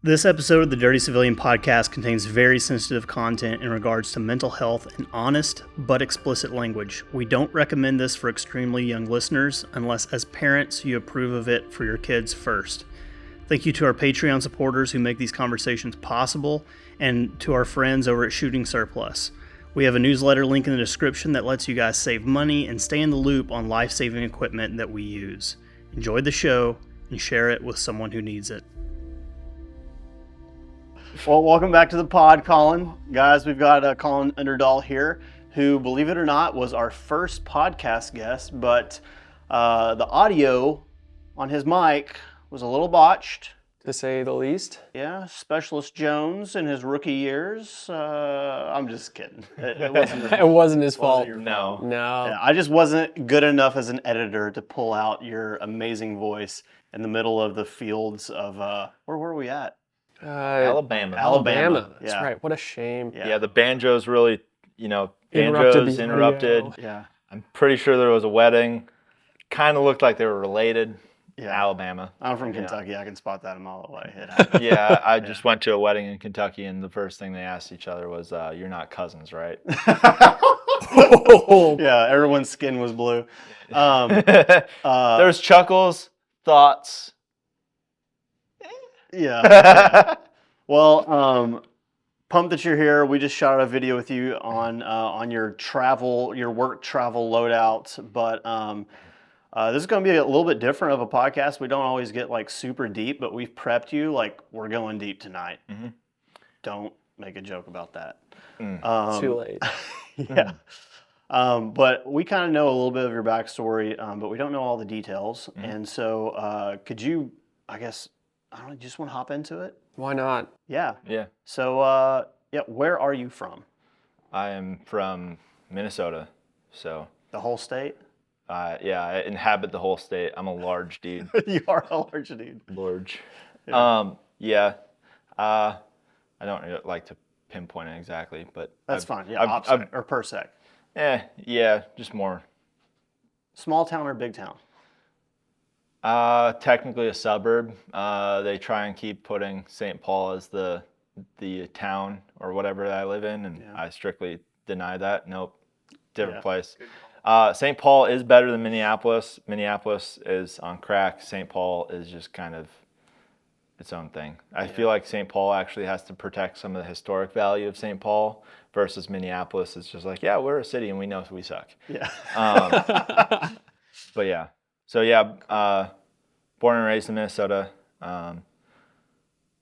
This episode of the Dirty Civilian Podcast contains very sensitive content in regards to mental health and honest but explicit language. We don't recommend this for extremely young listeners unless as parents you approve of it for your kids first. Thank you to our Patreon supporters who make these conversations possible and to our friends over at Shooting Surplus. We have a newsletter link in the description that lets you guys save money and stay in the loop on life-saving equipment that we use. Enjoy the show and share it with someone who needs it. Well, welcome back to the pod, Collin. Guys, we've got Collin Underdahl here, who, believe it or not, was our first podcast guest, but the audio on his mic was a little botched. To say the least. Yeah, Specialist Jones in his rookie years. I'm just kidding. It wasn't his, It wasn't his fault. No. No. I just wasn't good enough as an editor to pull out your amazing voice in the middle of the fields of, where were we at? Alabama. That's right. What a shame. Yeah, the banjos really, banjos interrupted. Yeah. I'm pretty sure there was a wedding. Kind of looked like they were related. Yeah. Alabama. I'm from Kentucky. I can spot that a mile away. Yeah, I just went to a wedding in Kentucky, and the first thing they asked each other was, "You're not cousins, right?" Yeah, everyone's skin was blue. There's chuckles, thoughts. Yeah. Well, pumped that you're here. We just shot a video with you on your work travel loadout, but this is going to be a little bit different of a podcast. We don't always get like super deep, but we've prepped you like we're going deep tonight. Mm-hmm. Don't make a joke about that. Too late. Yeah. But we kind of know a little bit of your backstory, but we don't know all the details. Mm-hmm. And so could you, I guess, I don't know, you just want to hop into it? Why not? Yeah. Yeah. So, where are you from? I am from Minnesota, so. The whole state? Yeah, I inhabit the whole state. I'm a large dude. You are a large dude. Large. Yeah. I don't really like to pinpoint it exactly, but that's fine. Yeah, OPSEC or PERSEC. Yeah, just more. Small town or big town? Technically a suburb. They try and keep putting St. Paul as the town or whatever that I live in, and I strictly deny that. Nope, different place. St. Paul is better than Minneapolis. Minneapolis is on crack. St. Paul is just kind of its own thing. I feel like St. Paul actually has to protect some of the historic value of St. Paul versus Minneapolis. It's just like, yeah, we're a city and we know we suck. Yeah. But yeah. So yeah, born and raised in Minnesota.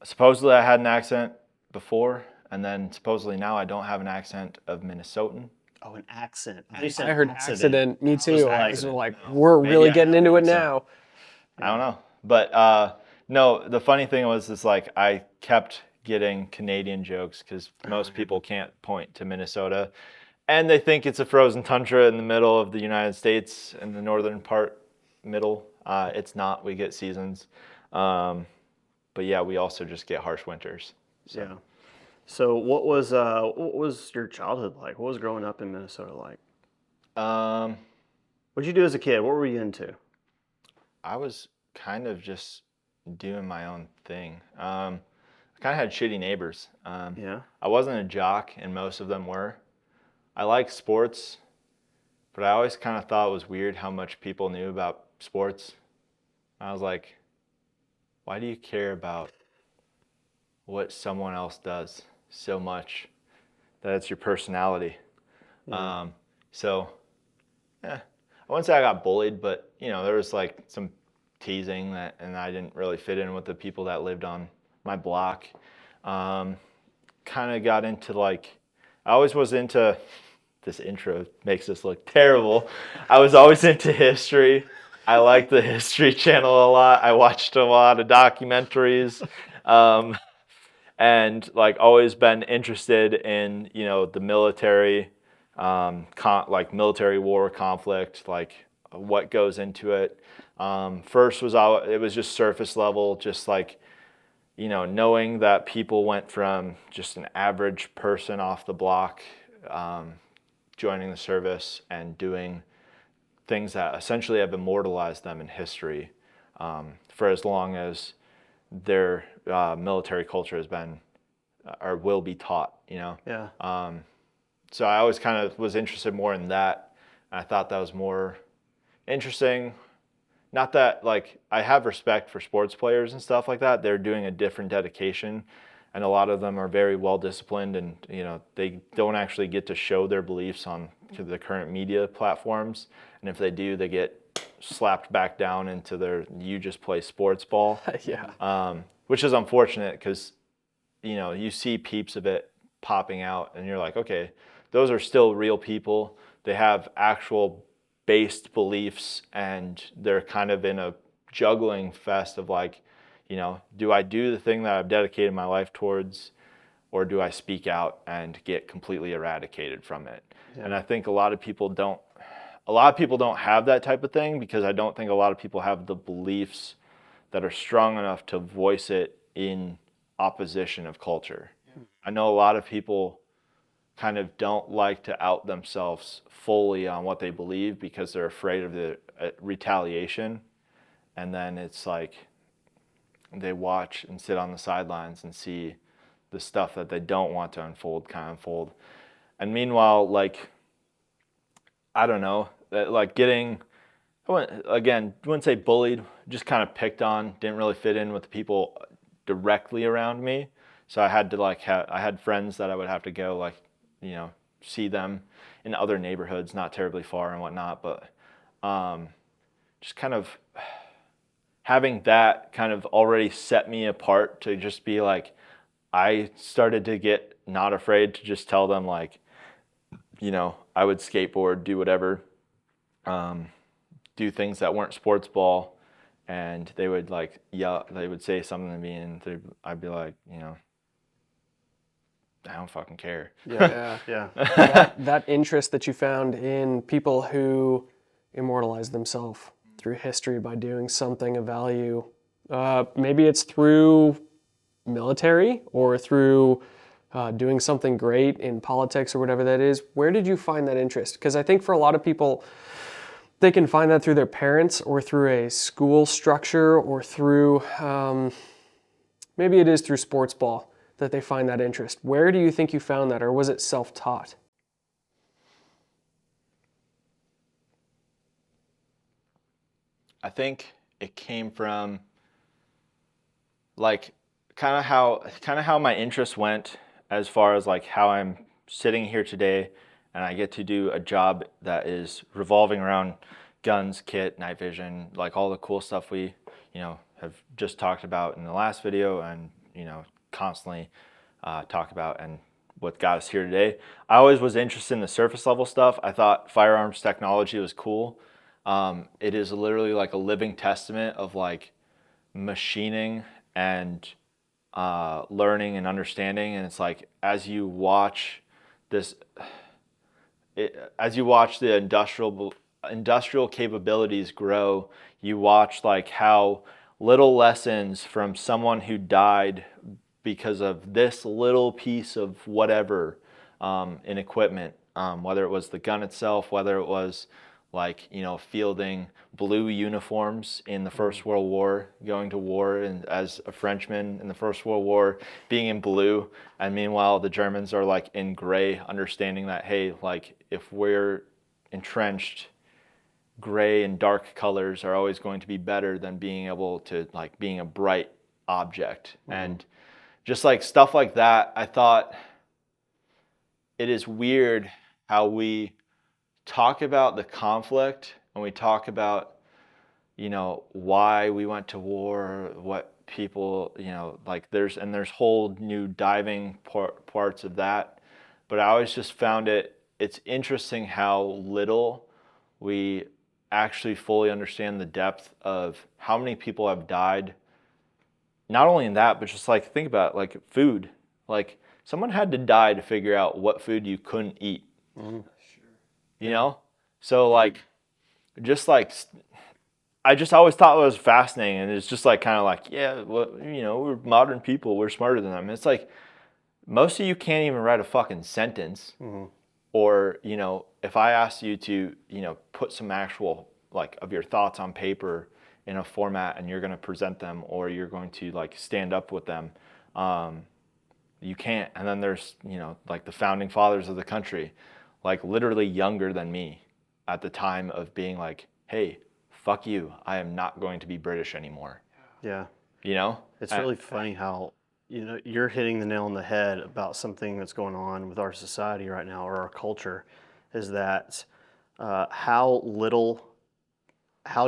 Supposedly I had an accent before, and then supposedly now I don't have an accent of Minnesotan. Oh, an accent. I heard accident. Me too. I was like, we're really getting into it now. I don't know. But no, the funny thing was is like I kept getting Canadian jokes because most people can't point to Minnesota. And they think it's a frozen tundra in the middle of the United States in the northern part, middle. It's not. We get seasons. But yeah, we also just get harsh winters. So. Yeah. So what was your childhood like? What was growing up in Minnesota like? What did you do as a kid? What were you into? I was kind of just doing my own thing. I kind of had shitty neighbors. I wasn't a jock, and most of them were. I like sports, but I always kind of thought it was weird how much people knew about sports. I was like, why do you care about what someone else does so much that it's your personality? I wouldn't say I got bullied, but there was like some teasing and I didn't really fit in with the people that lived on my block. Kind of got into I always was into, this intro makes this look terrible. I was always into history. I liked the History Channel a lot. I watched a lot of documentaries. And always been interested in the military, military war conflict, what goes into it. First it was just surface level, just knowing that people went from just an average person off the block, joining the service and doing things that essentially have immortalized them in history for as long as their military culture has been or will be taught, you know? Yeah. So I always kind of was interested more in that. I thought that was more interesting. Not that, like, I have respect for sports players and stuff like that. They're doing a different dedication, and a lot of them are very well disciplined, and you know, they don't actually get to show their beliefs on the current media platforms. And if they do, they get slapped back down into their "you just play sports" ball. Yeah. Which is unfortunate because, you know, you see peeps of it popping out, and you're like, okay, those are still real people. They have actual based beliefs, and they're kind of in a juggling fest of like, you know, do I do the thing that I've dedicated my life towards, or do I speak out and get completely eradicated from it? Yeah. And I think a lot of people don't have that type of thing, because I don't think a lot of people have the beliefs that are strong enough to voice it in opposition of culture. Yeah. I know a lot of people kind of don't like to out themselves fully on what they believe because they're afraid of the retaliation. And then it's like they watch and sit on the sidelines and see the stuff that they don't want to unfold kind of unfold. And meanwhile, like, I don't know, like getting, wouldn't say bullied, just kind of picked on, didn't really fit in with the people directly around me. So I had to I had friends that I would have to go, like, you know, see them in other neighborhoods, not terribly far and whatnot, but just kind of having that kind of already set me apart to just be like, I started to get not afraid to just tell them, like, you know, I would skateboard, do whatever, do things that weren't sports ball, and they would like yell, they would say something to me, and I'd be like, you know, I don't fucking care. Yeah. That interest that you found in people who immortalize themselves through history by doing something of value, maybe it's through military or through doing something great in politics or whatever that is. Where did you find that interest? Because I think for a lot of people, they can find that through their parents or through a school structure or through, maybe it is through sports ball that they find that interest. Where do you think you found that, or was it self-taught? I think it came from like kind of how my interest went, as far as like how I'm sitting here today and I get to do a job that is revolving around guns, kit, night vision, like all the cool stuff we, you know, have just talked about in the last video, and, you know, constantly talk about, and what got us here today. I always was interested in the surface level stuff. I thought firearms technology was cool. It is literally like a living testament of like machining and learning and understanding. And it's like, as you watch the industrial capabilities grow, you watch like how little lessons from someone who died because of this little piece of whatever in equipment, whether it was the gun itself, whether it was like, you know, fielding blue uniforms in the First World War, going to war, and as a Frenchman in the First World War, being in blue, and meanwhile the Germans are like in gray, understanding that, hey, like, if we're entrenched, gray and dark colors are always going to be better than being able to, like, being a bright object. And just like stuff like that, I thought it is weird how we talk about the conflict, and we talk about, you know, why we went to war, what people, you know, like there's whole new diving parts of that. But I always just found it's interesting how little we actually fully understand the depth of how many people have died. Not only in that, but just like think about it, like food. Like someone had to die to figure out what food you couldn't eat. You know? So like, just like, I just always thought it was fascinating, and it's just like kind of like, yeah, well, you know, we're modern people, we're smarter than them. And it's like, most of you can't even write a fucking sentence. Or, you know, if I asked you to, you know, put some actual, like, of your thoughts on paper in a format and you're going to present them or you're going to like stand up with them. You can't. And then there's, you know, like the founding fathers of the country, like literally younger than me at the time of being like, hey, fuck you. I am not going to be British anymore. Yeah. You know? It's really funny how, you know, you're hitting the nail on the head about something that's going on with our society right now, or our culture, is that how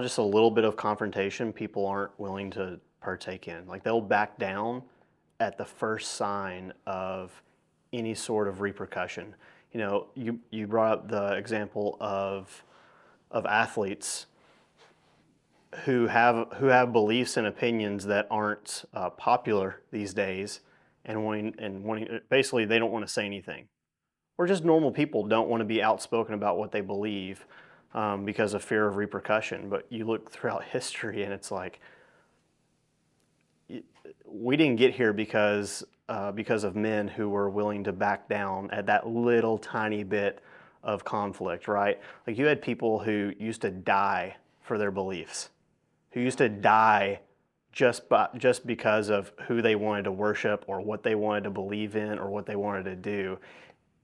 just a little bit of confrontation people aren't willing to partake in. Like they'll back down at the first sign of any sort of repercussion. You know, you brought up the example of athletes who have beliefs and opinions that aren't popular these days, and wanting basically they don't want to say anything. Or just normal people don't want to be outspoken about what they believe because of fear of repercussion. But you look throughout history, and it's like we didn't get here because of men who were willing to back down at that little tiny bit of conflict, right? Like you had people who used to die for their beliefs, who used to die just because of who they wanted to worship or what they wanted to believe in or what they wanted to do.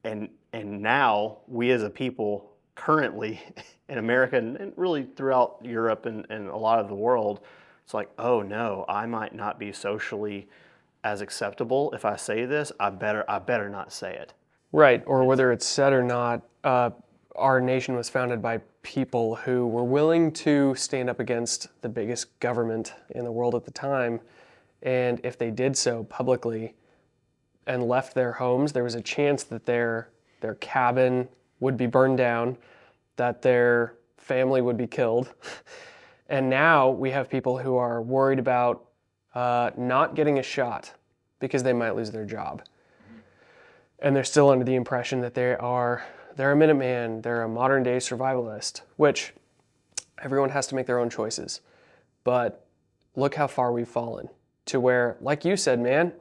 And now we as a people currently in America and really throughout Europe and a lot of the world, it's like, oh no, I might not be socially as acceptable if I say this. I better not say it. Right, or whether it's said or not, our nation was founded by people who were willing to stand up against the biggest government in the world at the time, and if they did so publicly and left their homes, there was a chance that their cabin would be burned down, that their family would be killed. And now we have people who are worried about not getting a shot because they might lose their job. And they're still under the impression that they're a Minuteman, they're a modern day survivalist, which everyone has to make their own choices. But look how far we've fallen to where, like you said, man,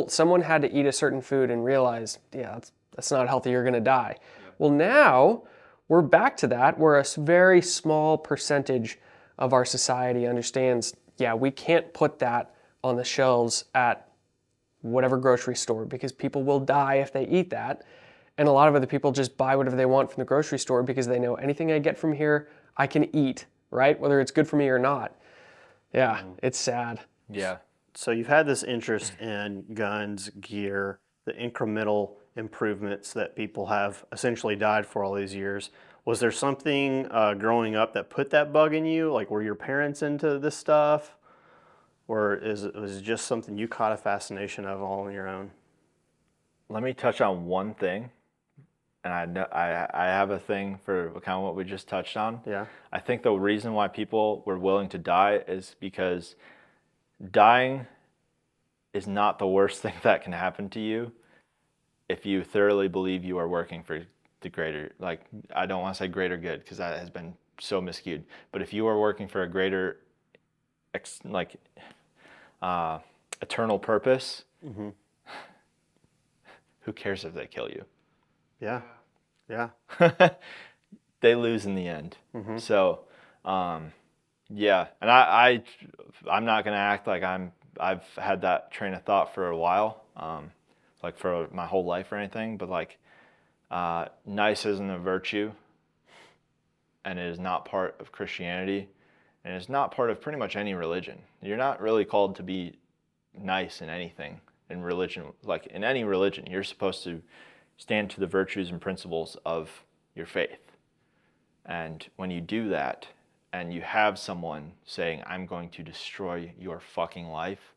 someone had to eat a certain food and realize, yeah, that's not healthy, you're gonna die. Yep. Well, now we're back to that, where a very small percentage of our society understands, yeah, we can't put that on the shelves at whatever grocery store because people will die if they eat that. And a lot of other people just buy whatever they want from the grocery store because they know anything I get from here, I can eat, right? Whether it's good for me or not. Yeah, it's sad. Yeah. So you've had this interest in guns, gear, the incremental improvements that people have essentially died for all these years. Was there something growing up that put that bug in you? Like, were your parents into this stuff? Or was it just something you caught a fascination of all on your own? Let me touch on one thing. And I have a thing for kind of what we just touched on. Yeah. I think the reason why people were willing to die is because dying is not the worst thing that can happen to you if you thoroughly believe you are working for the greater, like, I don't want to say greater good because that has been so miscued, but if you are working for a greater, eternal purpose, mm-hmm. Who cares if they kill you? Yeah. Yeah. They lose in the end. Mm-hmm. So, yeah. And I'm not going to act like I've had that train of thought for a while, like for my whole life or anything, but like, nice isn't a virtue, and it is not part of Christianity, and it's not part of pretty much any religion. You're not really called to be nice in anything in religion. Like in any religion, you're supposed to stand to the virtues and principles of your faith. And when you do that, and you have someone saying, I'm going to destroy your fucking life,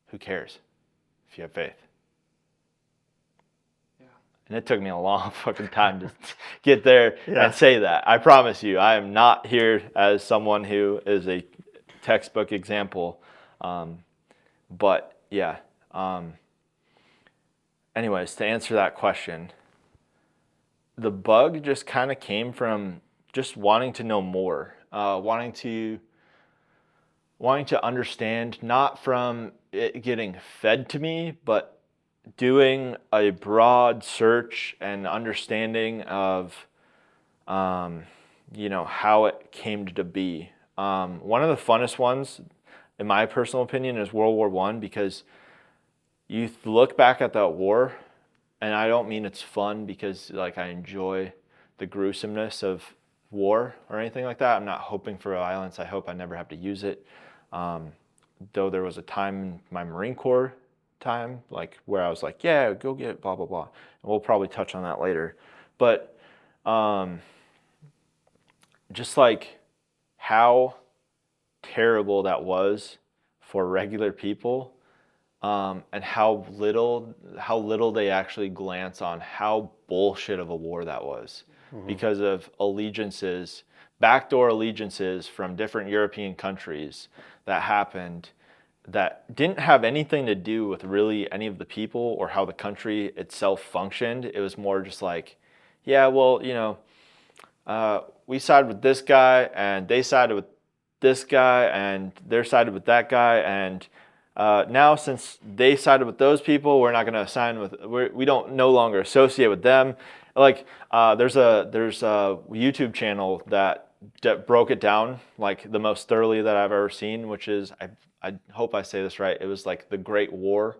who cares if you have faith? Yeah. And it took me a long fucking time to get there and say that. I promise you, I am not here as someone who is a textbook example. But yeah. Anyways, to answer that question, the bug just kind of came from just wanting to know more, wanting to understand, not from it getting fed to me, but doing a broad search and understanding of, how it came to be. One of the funnest ones, in my personal opinion, is World War I, because you look back at that war, and I don't mean it's fun because like I enjoy the gruesomeness of war or anything like that. I'm not hoping for violence. I hope I never have to use it. Though there was a time in my Marine Corps time, like where I was like, yeah, go get it, blah, blah, blah. And we'll probably touch on that later. But just like how terrible that was for regular people, and how little they actually glance on how bullshit of a war that was, because of allegiances, backdoor allegiances from different European countries that happened that didn't have anything to do with really any of the people or how the country itself functioned. It was more just like, yeah, well, we sided with this guy and they sided with this guy and they're sided with that guy, and now since they sided with those people, we're not going to sign with. We don't no longer associate with them. Like there's a YouTube channel that broke it down like the most thoroughly that I've ever seen, which is I hope I say this right. It was like the Great War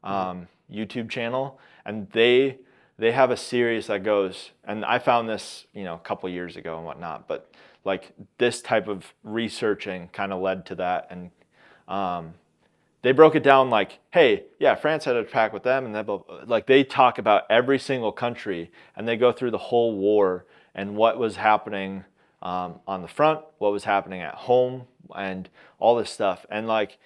YouTube channel, and they have a series that goes, and I found this a couple years ago and whatnot, but like this type of researching kind of led to that, and they broke it down like, hey, yeah, France had a pact with them, and like they talk about every single country, and they go through the whole war and what was happening on the front, what was happening at home, and all this stuff. And like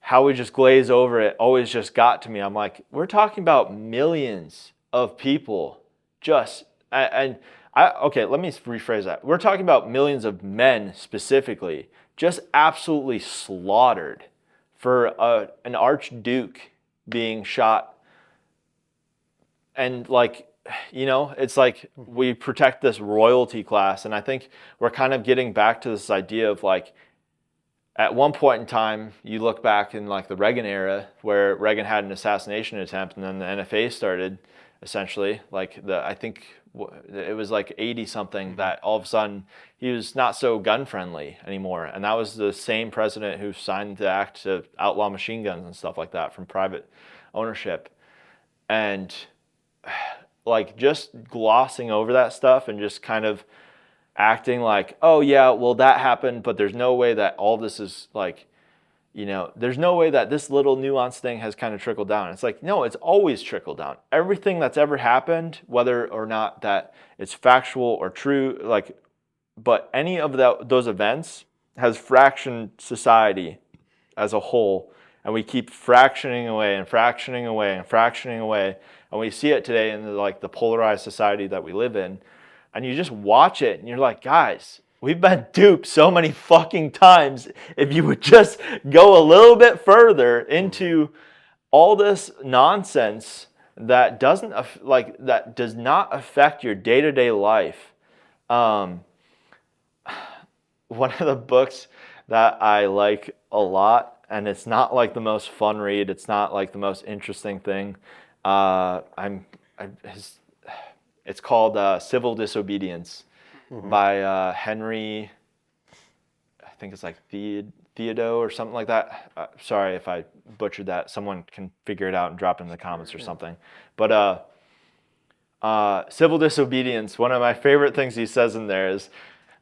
how we just glaze over it always just got to me. I'm like, we're talking about millions of people okay, let me rephrase that. We're talking about millions of men specifically, just absolutely slaughtered for an archduke being shot. And like, it's like we protect this royalty class. And I think we're kind of getting back to this idea of like, at one point in time, you look back in like the Reagan era where Reagan had an assassination attempt, and then the NFA started essentially. I think it was like 80 something that all of a sudden he was not so gun friendly anymore. And that was the same president who signed the act to outlaw machine guns and stuff like that from private ownership. And like just glossing over that stuff and just kind of acting like, oh yeah, well that happened, but there's no way that all this is like, there's no way that this little nuanced thing has kind of trickled down. It's like, no, it's always trickled down. Everything that's ever happened, whether or not that it's factual or true, like, but any of those events has fractioned society as a whole, and we keep fractioning away and fractioning away and fractioning away, and we see it today in the polarized society that we live in. And you just watch it and you're like, guys, we've been duped so many fucking times. If you would just go a little bit further into all this nonsense that does not affect your day-to-day life. One of the books that I like a lot, and it's not like the most fun read, it's not like the most interesting thing. It's called Civil Disobedience by Henry, I think it's like Theodo or something like that. Sorry if I butchered that. Someone can figure it out and drop it in the comments or something. But Civil Disobedience, one of my favorite things he says in there is,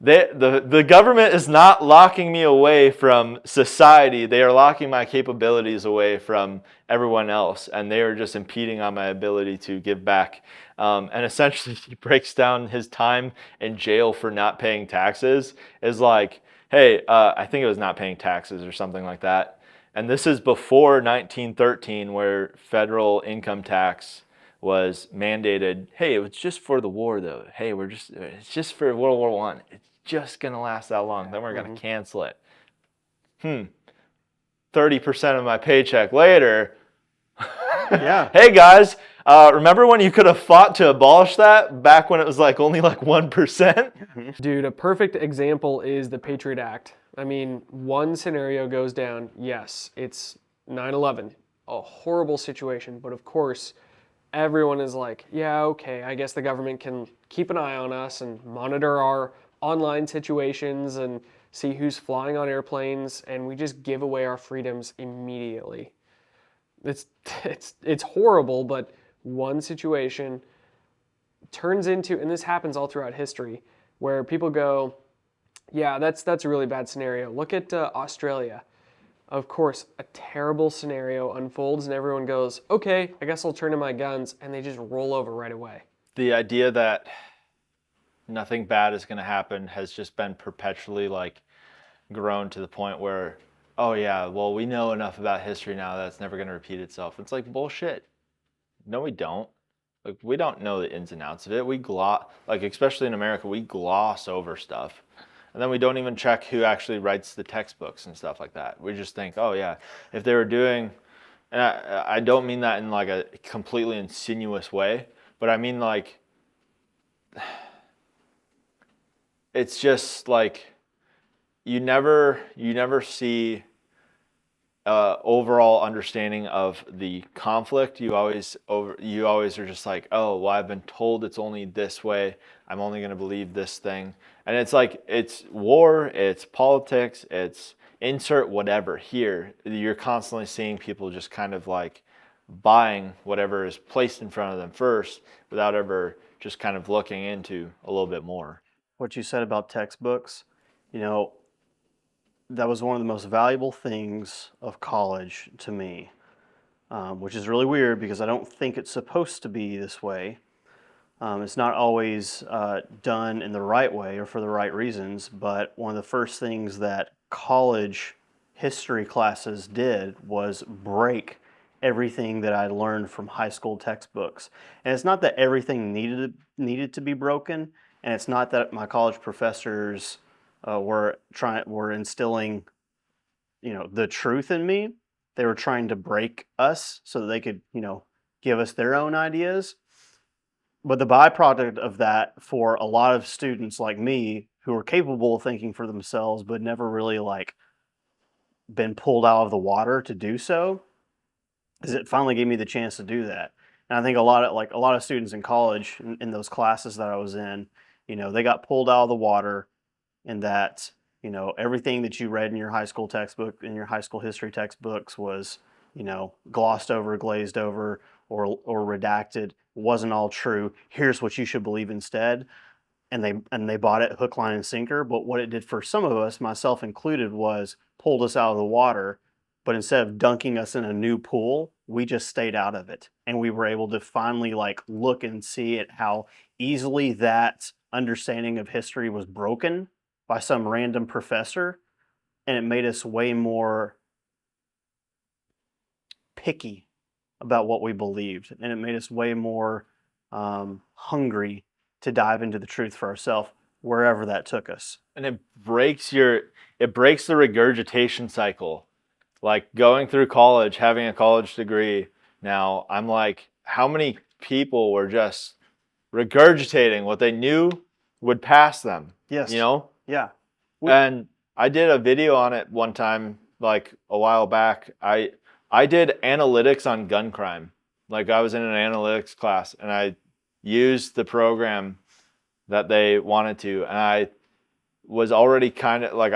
the government is not locking me away from society. They are locking my capabilities away from everyone else, and they are just impeding on my ability to give back. And essentially, he breaks down his time in jail for not paying taxes is like, hey, I think it was not paying taxes or something like that. And this is before 1913, where federal income tax was mandated. Hey, it was just for the war, though. Hey, it's just for World War I. It's just going to last that long. Then we're going to cancel it. 30% of my paycheck later. Yeah. Hey, guys, remember when you could have fought to abolish that back when it was like only like 1%? Dude, a perfect example is the Patriot Act. I mean, one scenario goes down. Yes, it's 9/11, a horrible situation. But of course, everyone is like, yeah, okay, I guess the government can keep an eye on us and monitor our online situations and see who's flying on airplanes, and we just give away our freedoms immediately. It's horrible, but one situation turns into, and this happens all throughout history, where people go, yeah, that's a really bad scenario. Look at Australia. Of course, a terrible scenario unfolds and everyone goes, okay, I guess I'll turn to my guns, and they just roll over right away. The idea that nothing bad is going to happen has just been perpetually like grown to the point where, oh yeah, well, we know enough about history now that it's never going to repeat itself. It's like bullshit. No, we don't. Like, we don't know the ins and outs of it. Like, especially in America, we gloss over stuff. And then we don't even check who actually writes the textbooks and stuff like that. We just think, oh yeah, if they were doing, and I don't mean that in like a completely insinuous way, but I mean like, it's just like, you never see overall understanding of the conflict. You always are just like, oh, well, I've been told it's only this way. I'm only going to believe this thing. And it's like, it's war, it's politics, it's insert whatever here. You're constantly seeing people just kind of like buying whatever is placed in front of them first without ever just kind of looking into a little bit more. What you said about textbooks, that was one of the most valuable things of college to me, which is really weird because I don't think it's supposed to be this way. It's not always done in the right way or for the right reasons, but one of the first things that college history classes did was break everything that I learned from high school textbooks. And it's not that everything needed to be broken, and it's not that my college professors were instilling, the truth in me. They were trying to break us so that they could, give us their own ideas. But the byproduct of that for a lot of students like me who are capable of thinking for themselves but never really like been pulled out of the water to do so is it finally gave me the chance to do that. And I think a lot of students in college in those classes that I was in, they got pulled out of the water, and that, everything that you read in your high school textbook, in your high school history textbooks was, glossed over, glazed over, or redacted, wasn't all true. Here's what you should believe instead. And they bought it hook, line, and sinker. But what it did for some of us, myself included, was pulled us out of the water. But instead of dunking us in a new pool, we just stayed out of it. And we were able to finally look and see at how easily that understanding of history was broken by some random professor. And it made us way more picky about what we believed. And it made us way more hungry to dive into the truth for ourselves, wherever that took us. And it breaks the regurgitation cycle. Like going through college, having a college degree now, I'm like, how many people were just regurgitating what they knew would pass them? Yes. Yeah. And I did a video on it one time, like a while back. I did analytics on gun crime. Like, I was in an analytics class and I used the program that they wanted to. And I was already kind of like,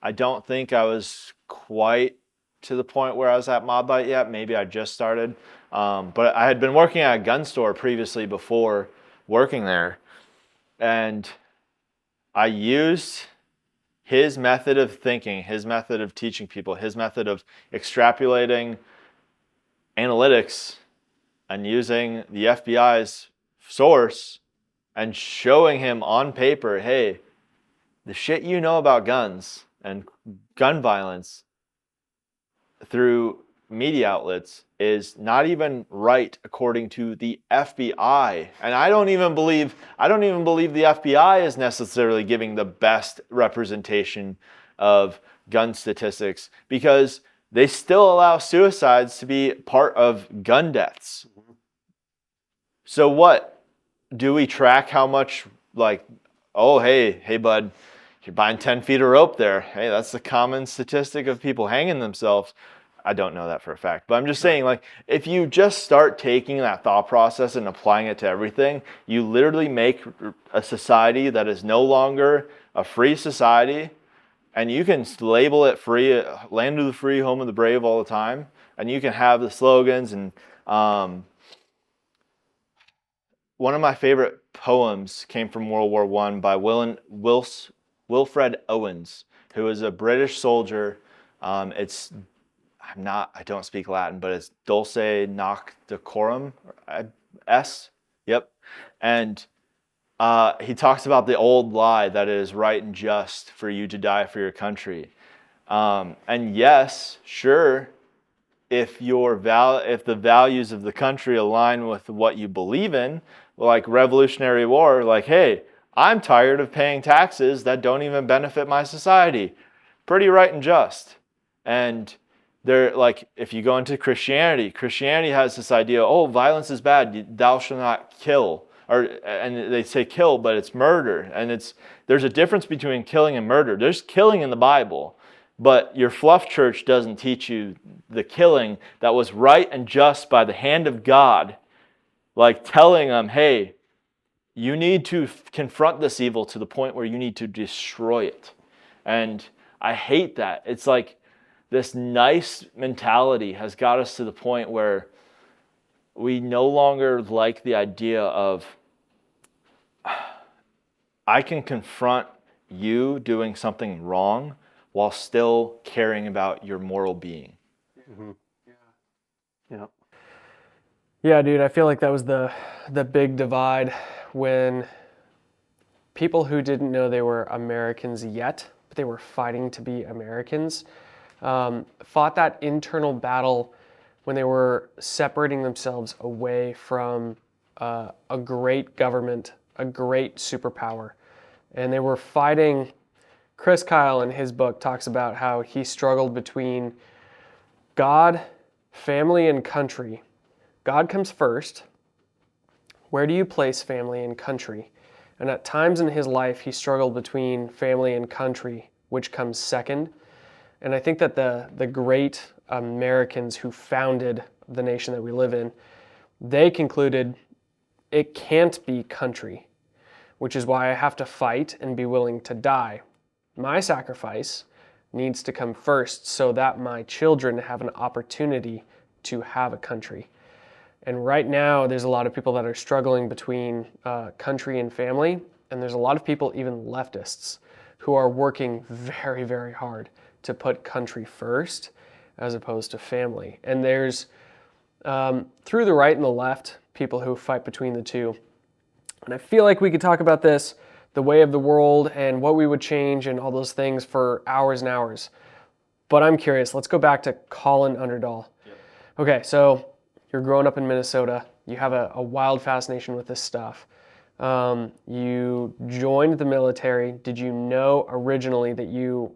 I don't think I was quite to the point where I was at ModBite yet. Maybe I just started. But I had been working at a gun store previously before working there. And I used his method of thinking, his method of teaching people, his method of extrapolating analytics and using the FBI's source and showing him on paper, hey, the shit you know about guns and gun violence through media outlets is not even right according to the FBI. And I don't even believe the FBI is necessarily giving the best representation of gun statistics, because they still allow suicides to be part of gun deaths. So what? Do we track how much, like, oh, hey bud, you're buying 10 feet of rope there. Hey, that's the common statistic of people hanging themselves. I don't know that for a fact, but I'm just saying, like, if you just start taking that thought process and applying it to everything, you literally make a society that is no longer a free society, and you can label it free, land of the free, home of the brave all the time, and you can have the slogans. And one of my favorite poems came from World War I by Wilfred Owens, who was a British soldier. I don't speak Latin, but it's Dulce Nocticorum, S. Yep. And he talks about the old lie that it is right and just for you to die for your country. And yes, sure, if the values of the country align with what you believe in, like Revolutionary War, like, hey, I'm tired of paying taxes that don't even benefit my society. Pretty right and just. And they're like, if you go into Christianity has this idea, oh, violence is bad, thou shalt not kill. And they say kill, but it's murder. And there's a difference between killing and murder. There's killing in the Bible, but your fluff church doesn't teach you the killing that was right and just by the hand of God, like telling them, hey, you need to confront this evil to the point where you need to destroy it. And I hate that. It's like this nice mentality has got us to the point where we no longer like the idea of, I can confront you doing something wrong while still caring about your moral being. Mm-hmm. Yeah. Yeah, dude, I feel like that was the big divide when people who didn't know they were Americans yet, but they were fighting to be Americans, fought that internal battle when they were separating themselves away from a great government, a great superpower. And they were fighting. Chris Kyle in his book talks about how he struggled between God, family, and country. God comes first. Where do you place family and country? And at times in his life, he struggled between family and country, which comes second. And I think that the great Americans who founded the nation that we live in, they concluded it can't be country, which is why I have to fight and be willing to die. My sacrifice needs to come first so that my children have an opportunity to have a country. And right now, there's a lot of people that are struggling between country and family, and there's a lot of people, even leftists, who are working very, very hard to put country first as opposed to family. And there's, through the right and the left, people who fight between the two. And I feel like we could talk about this, the way of the world and what we would change and all those things for hours and hours. But I'm curious, let's go back to Collin Underdahl. Yep. Okay, so you're growing up in Minnesota. You have a wild fascination with this stuff. You joined the military. Did you know originally that you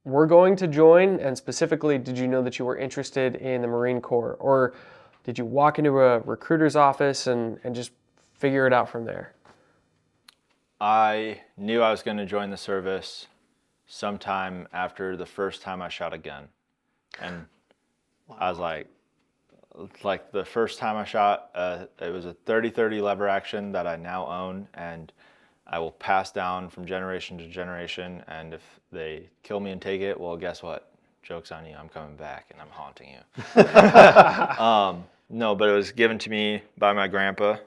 were going to join? And specifically, did you know that you were interested in the Marine Corps? Or did you walk into a recruiter's office and just figure it out from there? I knew I was going to join the service sometime after the first time I shot a gun. And wow. I was like the first time I shot, it was a 30-30 lever action that I now own, and I will pass down from generation to generation. And if they kill me and take it, well, guess what? Joke's on you. I'm coming back and I'm haunting you. No, but it was given to me by my grandpa,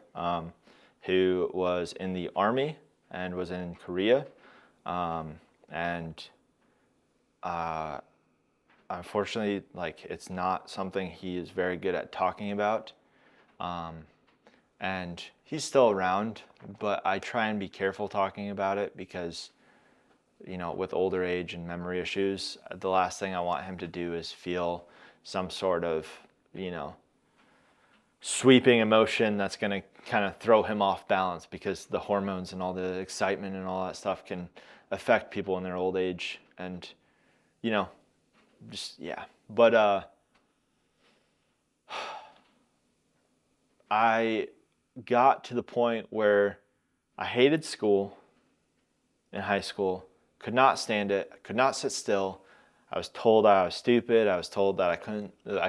who was in the Army and was in Korea. Unfortunately, like, it's not something he is very good at talking about. And he's still around, but I try and be careful talking about it because, you know, with older age and memory issues, the last thing I want him to do is feel some sort of, you know, sweeping emotion that's going to kind of throw him off balance, because the hormones and all the excitement and all that stuff can affect people in their old age. And, you know, just, yeah. But I got to the point where I hated school in high school, could not stand it, could not sit still. I was told I was stupid. I was told that I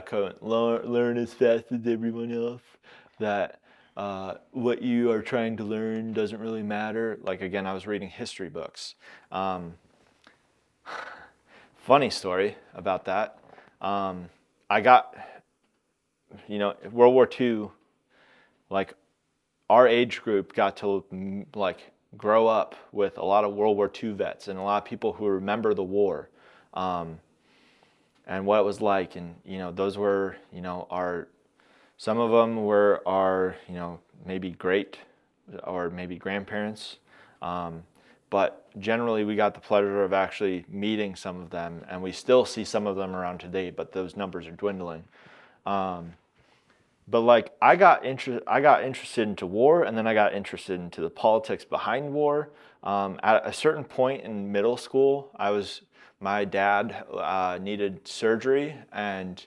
couldn't learn as fast as everyone else. That what you are trying to learn doesn't really matter. Like, again, I was reading history books. Funny story about that. I got, World War II, like, our age group got to, like, grow up with a lot of World War II vets and a lot of people who remember the war. And what it was like, and those were some of them were our maybe great or maybe grandparents, but generally we got the pleasure of actually meeting some of them, and we still see some of them around today, but those numbers are dwindling. But like I got interested into war, and then I got interested into the politics behind war. At a certain point in middle school, my dad needed surgery, and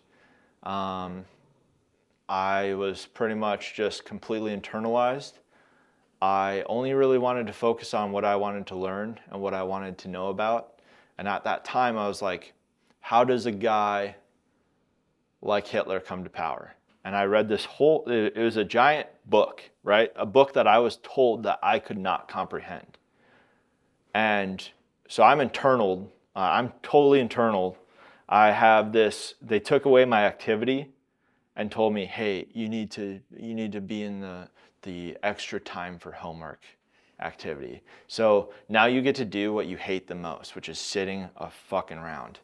I was pretty much just completely internalized. I only really wanted to focus on what I wanted to learn and what I wanted to know about. And at that time, I was like, how does a guy like Hitler come to power? And I read it was a giant book, right? A book that I was told that I could not comprehend. And so I'm internal. I'm totally internal. They took away my activity and told me, hey, you need to be in the extra time for homework activity. So now you get to do what you hate the most, which is sitting a fucking around.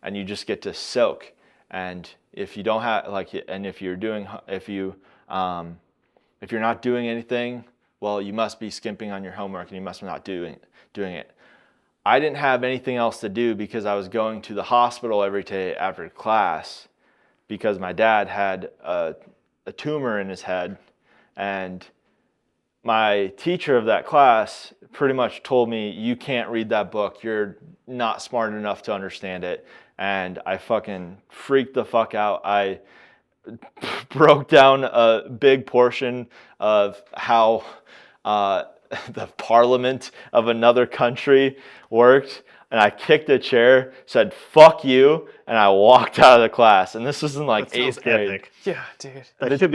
And you just get to soak. And if you don't have if you're not doing anything, well, you must be skimping on your homework and you must not doing it. I didn't have anything else to do because I was going to the hospital every day after class because my dad had a tumor in his head, and my teacher of that class pretty much told me, you can't read that book, you're not smart enough to understand it. And I fucking freaked the fuck out. I broke down a big portion of how the parliament of another country worked, and I kicked a chair, said fuck you, and I walked out of the class. And this was in like 8th grade. Epic. Yeah, dude. That should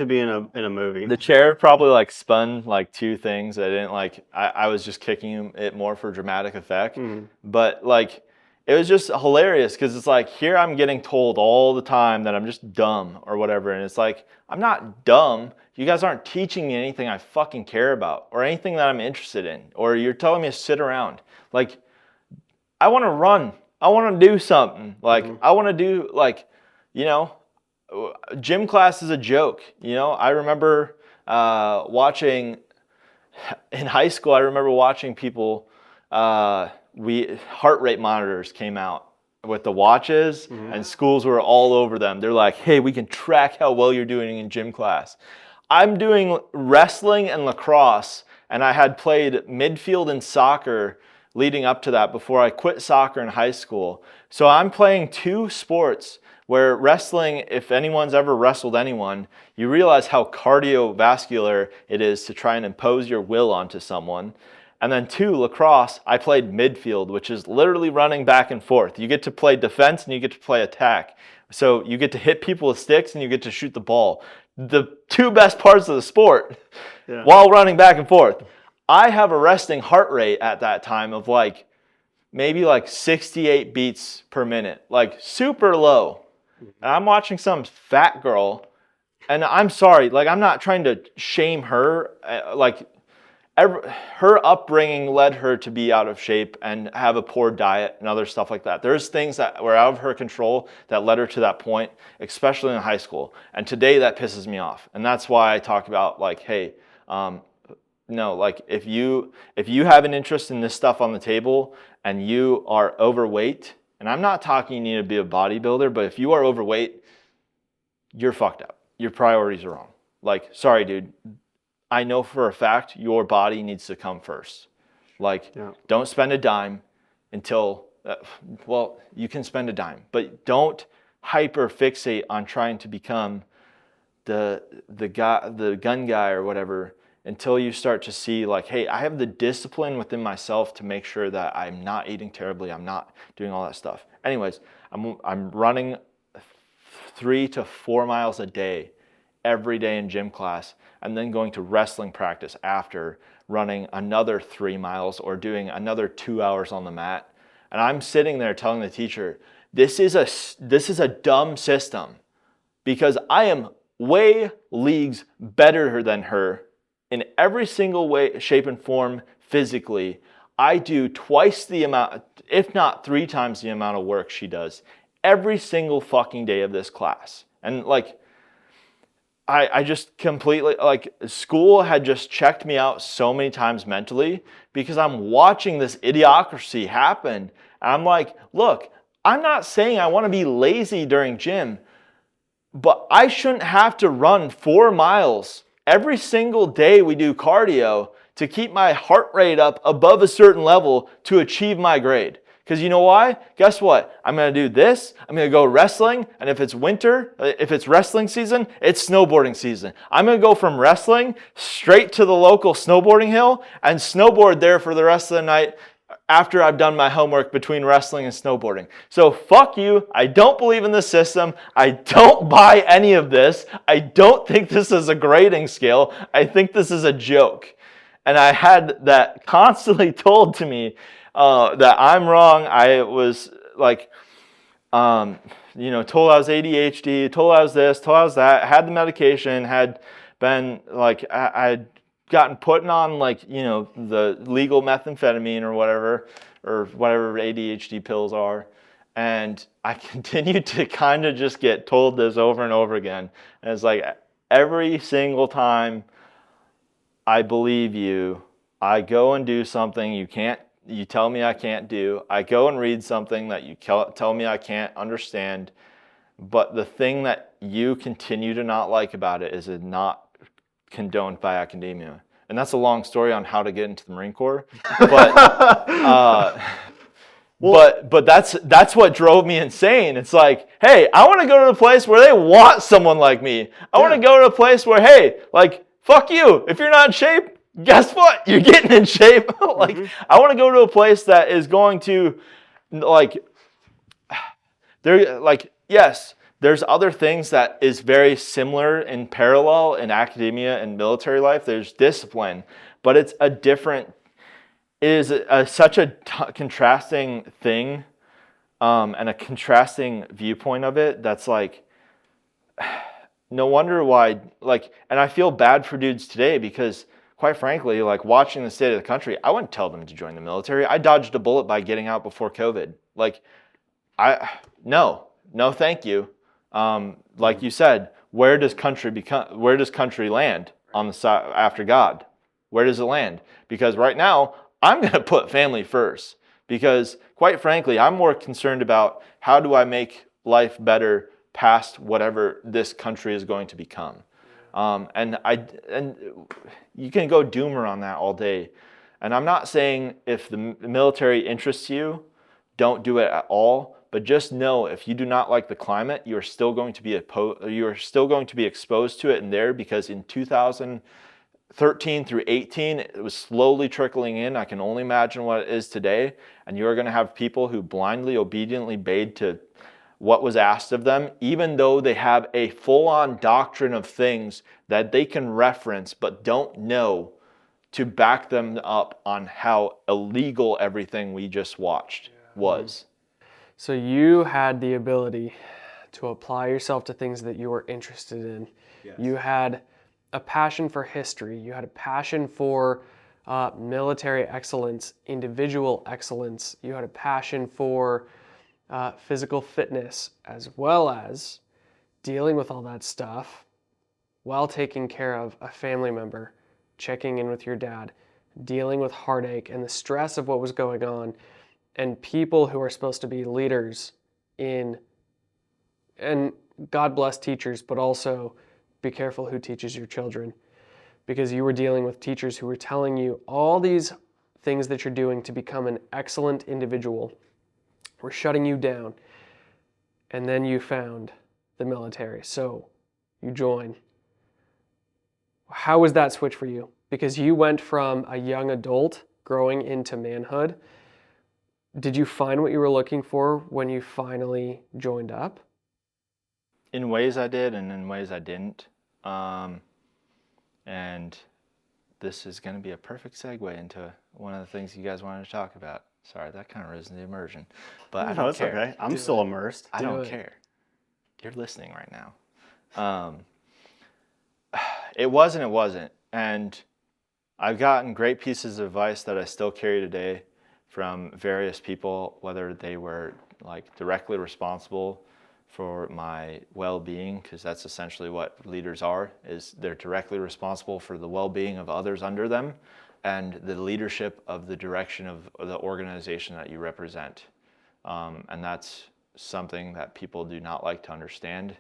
be in a movie. The chair probably like spun like two things. I was just kicking it more for dramatic effect. But like it was just hilarious because it's like here I'm getting told all the time that I'm just dumb or whatever, and it's like I'm not dumb. You guys aren't teaching me anything I fucking care about or anything that I'm interested in, or you're telling me to sit around. Like I want to run. I want to do something. Like I want to do gym class is a joke. I remember watching in high school. I remember watching people. Heart rate monitors came out with the watches, and schools were all over them. They're like, hey, we can track how well you're doing in gym class. I'm doing wrestling and lacrosse, and I had played midfield in soccer leading up to that before I quit soccer in high school. So I'm playing two sports where wrestling, if anyone's ever wrestled anyone, you realize how cardiovascular it is to try and impose your will onto someone. And then 2, lacrosse, I played midfield, which is literally running back and forth. You get to play defense and you get to play attack. So you get to hit people with sticks and you get to shoot the ball. The two best parts of the sport while running back and forth. I have a resting heart rate at that time of maybe 68 beats per minute, like super low. And I'm watching some fat girl, and I'm sorry, I'm not trying to shame her, her upbringing led her to be out of shape and have a poor diet and other stuff like that. There's things that were out of her control that led her to that point, especially in high school. And today that pisses me off. And that's why I talk about hey, if you have an interest in this stuff on the table and you are overweight, and I'm not talking you need to be a bodybuilder, but if you are overweight, you're fucked up. Your priorities are wrong. Sorry, dude. I know for a fact your body needs to come first. Don't spend a dime until, you can spend a dime, but don't hyper fixate on trying to become the gun guy or whatever until you start to see hey, I have the discipline within myself to make sure that I'm not eating terribly, I'm not doing all that stuff. Anyways, I'm running 3 to 4 miles a day every day in gym class, and then going to wrestling practice after, running another 3 miles or doing another 2 hours on the mat. And I'm sitting there telling the teacher, this is a dumb system, because I am way leagues better than her in every single way, shape, and form physically. I do twice the amount, if not 3 times the amount of work she does every single fucking day of this class. And like, I just completely, like, school had just checked me out so many times mentally, because I'm watching this idiocracy happen. And I'm like, look, I'm not saying I want to be lazy during gym, but I shouldn't have to run 4 miles every single day we do cardio to keep my heart rate up above a certain level to achieve my grade. Because you know why? Guess what? I'm going to do this. I'm going to go wrestling. And if it's winter, if it's wrestling season, it's snowboarding season. I'm going to go from wrestling straight to the local snowboarding hill and snowboard there for the rest of the night after I've done my homework between wrestling and snowboarding. So fuck you. I don't believe in this system. I don't buy any of this. I don't think this is a grading scale. I think this is a joke. And I had that constantly told to me, that I'm wrong. I was like, told I was ADHD, told I was this, told I was that, had the medication, had been like, I'd gotten put on like, the legal methamphetamine or whatever ADHD pills are. And I continued to kind of just get told this over and over again. And it's like every single time I believe you, I go and do something you tell me I can't do. I go and read something that you tell me I can't understand. But the thing that you continue to not like about it is it's not condoned by academia. And that's a long story on how to get into the Marine Corps. But but that's what drove me insane. It's like, hey, I want to go to a place where they want someone like me. I want to go to a place where, hey, like, fuck you. If you're not in shape, guess what? You're getting in shape. Like, I want to go to a place that is going to, yes, there's other things that is very similar in parallel in academia and military life. There's discipline, but it's a different, such a contrasting thing, and a contrasting viewpoint of it. That's like, no wonder why, and I feel bad for dudes today because, quite frankly, like, watching the state of the country, I wouldn't tell them to join the military. I dodged a bullet by getting out before COVID. No, thank you. Like you said, where does country land on the side after God? Where does it land? Because right now, I'm going to put family first, because, quite frankly, I'm more concerned about how do I make life better past whatever this country is going to become. And you can go doomer on that all day. And I'm not saying if the military interests you, don't do it at all. But just know, if you do not like the climate, you're still going to be exposed to it in there, because in 2013 through 18, it was slowly trickling in. I can only imagine what it is today. And you're going to have people who blindly, obediently obeyed to what was asked of them, even though they have a full-on doctrine of things that they can reference but don't know to back them up on how illegal everything we just watched was. So you had the ability to apply yourself to things that you were interested in. Yes. You had a passion for history. You had a passion for military excellence, individual excellence. You had a passion for physical fitness, as well as dealing with all that stuff while taking care of a family member, checking in with your dad, dealing with heartache and the stress of what was going on, and people who are supposed to be leaders and God bless teachers, but also be careful who teaches your children, because you were dealing with teachers who were telling you all these things that you're doing to become an excellent individual. We're shutting you down. And then you found the military. So you join. How was that switch for you? Because you went from a young adult growing into manhood Did you find what you were looking for when you finally joined up? In ways I did, and in ways I didn't. And this is going to be a perfect segue into one of the things you guys wanted to talk about. Sorry, that kind of rose in the immersion, but I don't care. Okay. I'm still immersed. I don't care. You're listening right now. It wasn't. And I've gotten great pieces of advice that I still carry today from various people, whether they were like directly responsible for my well-being, because that's essentially what leaders are, is they're directly responsible for the well-being of others under them and the leadership of the direction of the organization that you represent. And that's something that people do not like to understand,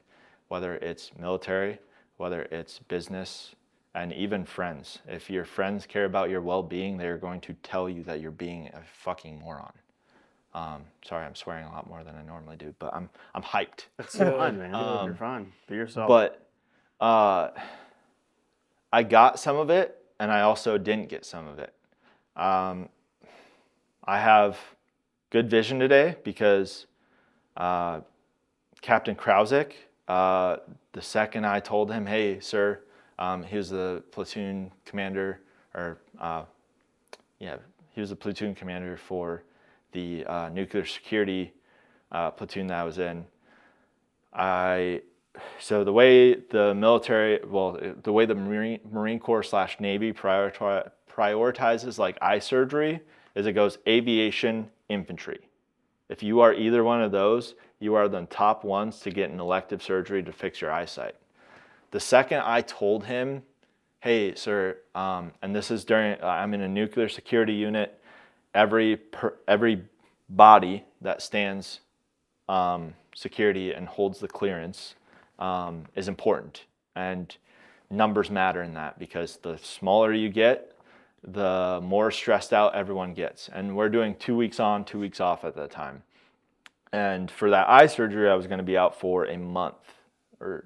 whether it's military, whether it's business, and even friends. If your friends care about your well-being, they're going to tell you that you're being a fucking moron. Sorry, I'm swearing a lot more than I normally do, but I'm hyped. That's fine, man. You're fine. Be yourself. But I got some of it, and I also didn't get some of it. I have good vision today because Captain Krausik, the second I told him, hey, sir, he was the platoon commander, he was the platoon commander for the nuclear security platoon that I was in. So the way the military, the way the Marine Corps / Navy prioritizes like eye surgery is it goes aviation, infantry. If you are either one of those, you are the top ones to get an elective surgery to fix your eyesight. The second I told him, hey, sir, and this is during, I'm in a nuclear security unit, every body that stands security and holds the clearance is important. And numbers matter in that, because the smaller you get, the more stressed out everyone gets. And we're doing 2 weeks on, 2 weeks off at that time. And for that eye surgery, I was going to be out for a month, or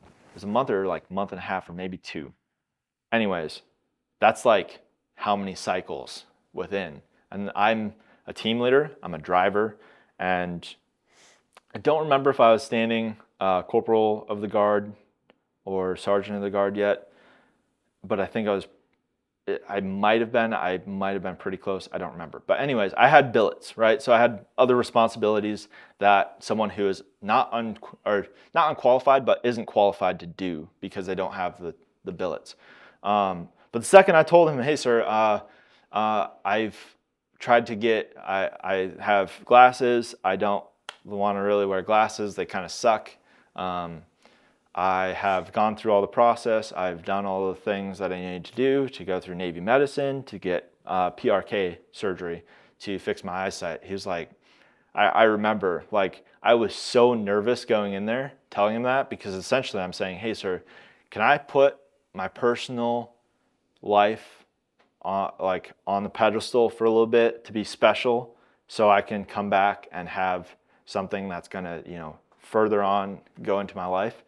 it was a month or like month and a half, or maybe 2. Anyways, that's like how many cycles within. And I'm a team leader, I'm a driver, and I don't remember if I was standing corporal of the guard or sergeant of the guard yet, but I think I might have been pretty close. I don't remember. But anyways, I had billets, right? So I had other responsibilities that someone who is not unqualified, but isn't qualified to do because they don't have the billets. But the second I told him, hey, sir, I've tried to get, I have glasses. I don't want to really wear glasses. They kind of suck. I have gone through all the process. I've done all the things that I needed to do to go through Navy medicine, to get PRK surgery to fix my eyesight. He was like, I remember, like, I was so nervous going in there telling him that, because essentially I'm saying, hey, sir, can I put my personal life on the pedestal for a little bit to be special, so I can come back and have something that's gonna, further on go into my life?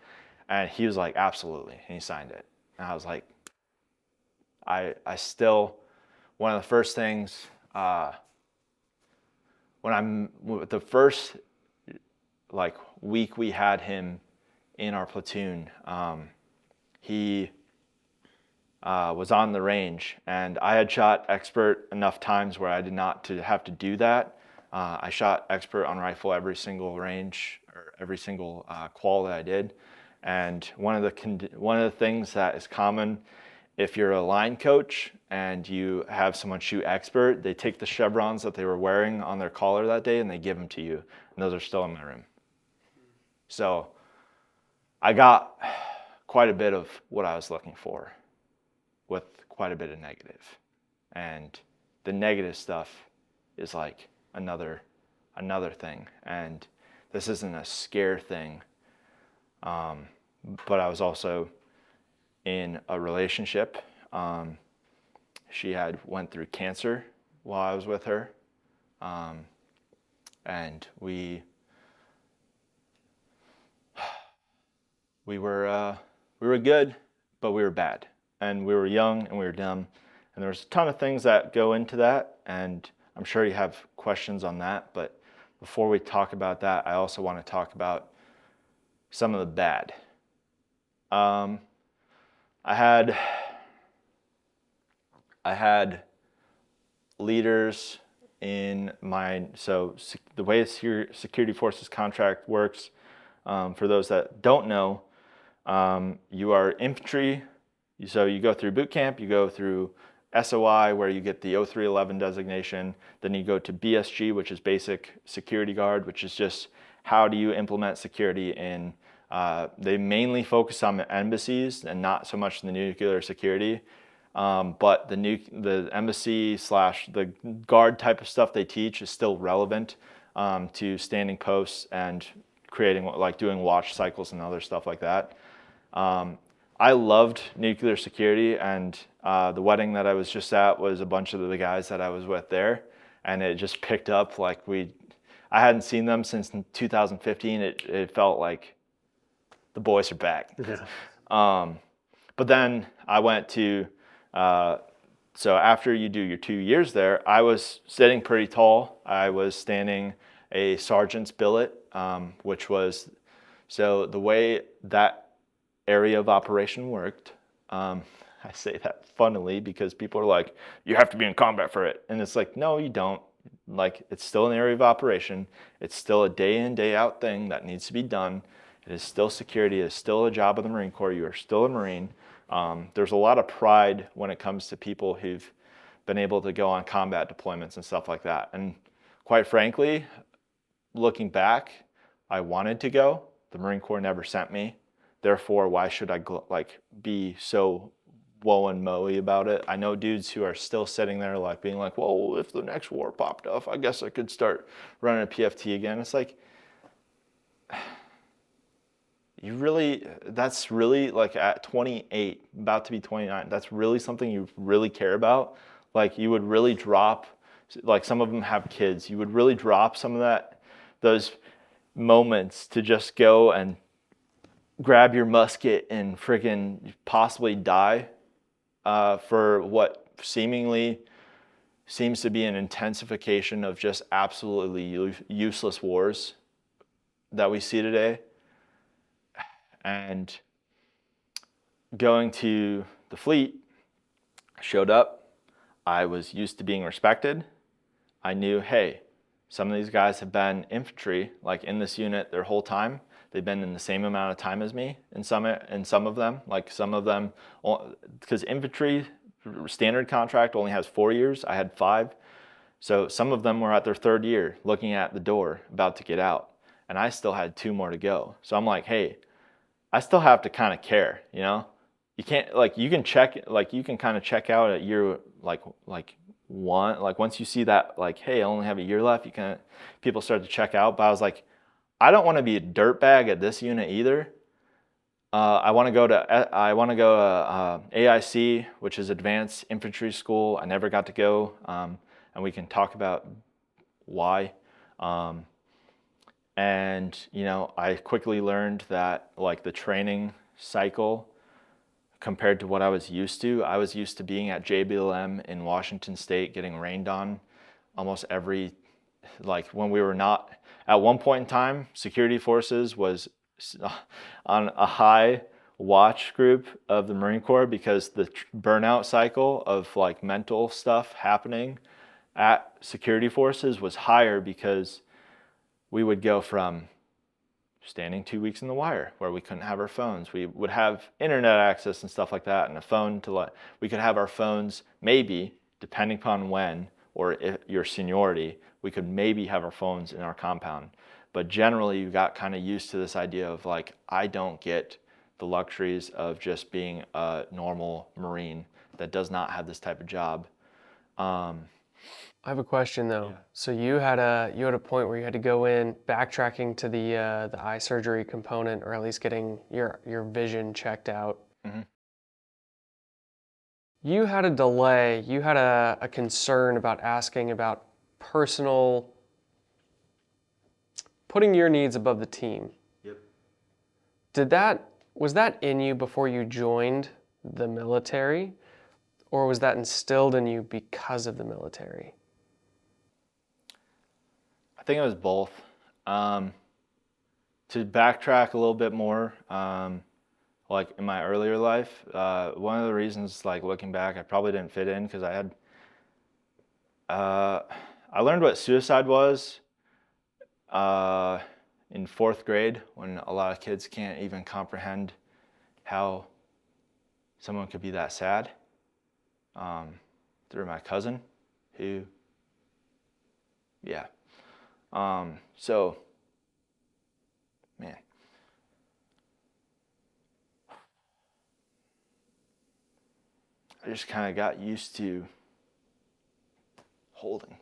And he was like, absolutely, and he signed it. And I was like, I still, one of the first things, the first like week we had him in our platoon, he was on the range, and I had shot expert enough times where I did not to have to do that. I shot expert on rifle every single range, or every single qual that I did. And one of the things that is common, if you're a line coach and you have someone shoot expert, they take the chevrons that they were wearing on their collar that day and they give them to you. And those are still in my room. So I got quite a bit of what I was looking for, with quite a bit of negative. And the negative stuff is like another thing. And this isn't a scare thing. But I was also in a relationship. She had went through cancer while I was with her. And we were good, but we were bad. And we were young and we were dumb. And there was a ton of things that go into that. And I'm sure you have questions on that, but before we talk about that, I also want to talk about some of the bad. I had leaders in my, so the way security forces contract works, for those that don't know, you are infantry, so you go through boot camp, you go through SOI where you get the 0311 designation, then you go to BSG, which is basic security guard, which is just how do you implement security in, they mainly focus on the embassies and not so much the nuclear security, but the embassy / the guard type of stuff they teach is still relevant to standing posts and creating, like doing watch cycles and other stuff like that. I loved nuclear security, and the wedding that I was just at was a bunch of the guys that I was with there, and it just picked up like I hadn't seen them since 2015. It felt like the boys are back. Yeah. But then I went to, so after you do your 2 years there, I was sitting pretty tall. I was standing a sergeant's billet, which was, so the way that area of operation worked, I say that funnily because people are like, you have to be in combat for it. And it's like, no, you don't. Like, it's still an area of operation. It's still a day in, day out thing that needs to be done. It is still security. It is still a job of the Marine Corps. You are still a Marine. There's a lot of pride when it comes to people who've been able to go on combat deployments and stuff like that. And quite frankly, looking back, I wanted to go. The Marine Corps never sent me. Therefore, why should I be so woe and moey about it? I know dudes who are still sitting there like being like, well, if the next war popped up, I guess I could start running a PFT again. It's like, that's really like at 28, about to be 29, that's really something you really care about? Like you would really drop, like some of them have kids, you would really drop some of those moments to just go and grab your musket and friggin' possibly die for what seemingly seems to be an intensification of just absolutely useless wars that we see today. And going to the fleet, showed up, I was used to being respected. I knew, hey, some of these guys have been infantry, like in this unit their whole time. They've been in the same amount of time as me in some of them, because infantry standard contract only has 4 years. I had 5. So some of them were at their 3rd year looking at the door about to get out, and I still had 2 more to go. So I'm like, hey, I still have to kind of care, you know? You can't, like, you can kind of check out at year like 1, like once you see that, like, hey, I only have a year left, people start to check out. But I was like, I don't want to be a dirtbag at this unit either. I want to go to AIC, which is Advanced Infantry School. I never got to go, and we can talk about why. And you know, I quickly learned that like the training cycle compared to what I was used to being at JBLM in Washington State, getting rained on almost every, like when we were not, at one point in time, security forces was on a high watch group of the Marine Corps because the burnout cycle of like mental stuff happening at security forces was higher, because we would go from standing 2 weeks in the wire where we couldn't have our phones. We would have internet access and stuff like that, and a phone we could have our phones maybe, depending upon when, or if your seniority, we could maybe have our phones in our compound. But generally, you got kind of used to this idea of like, I don't get the luxuries of just being a normal Marine that does not have this type of job. I have a question though. Yeah. So you had a point where you had to go in, backtracking to the eye surgery component, or at least getting your vision checked out. Mm-hmm. You had a delay. You had a concern about asking about personal, putting your needs above the team. Yep. Was that in you before you joined the military, or was that instilled in you because of the military? think it was both. To backtrack a little bit more, like in my earlier life, one of the reasons, like looking back, I probably didn't fit in because I learned what suicide was in 4th grade, when a lot of kids can't even comprehend how someone could be that sad, through my cousin, who, yeah. So, man. I just kind of got used to holding.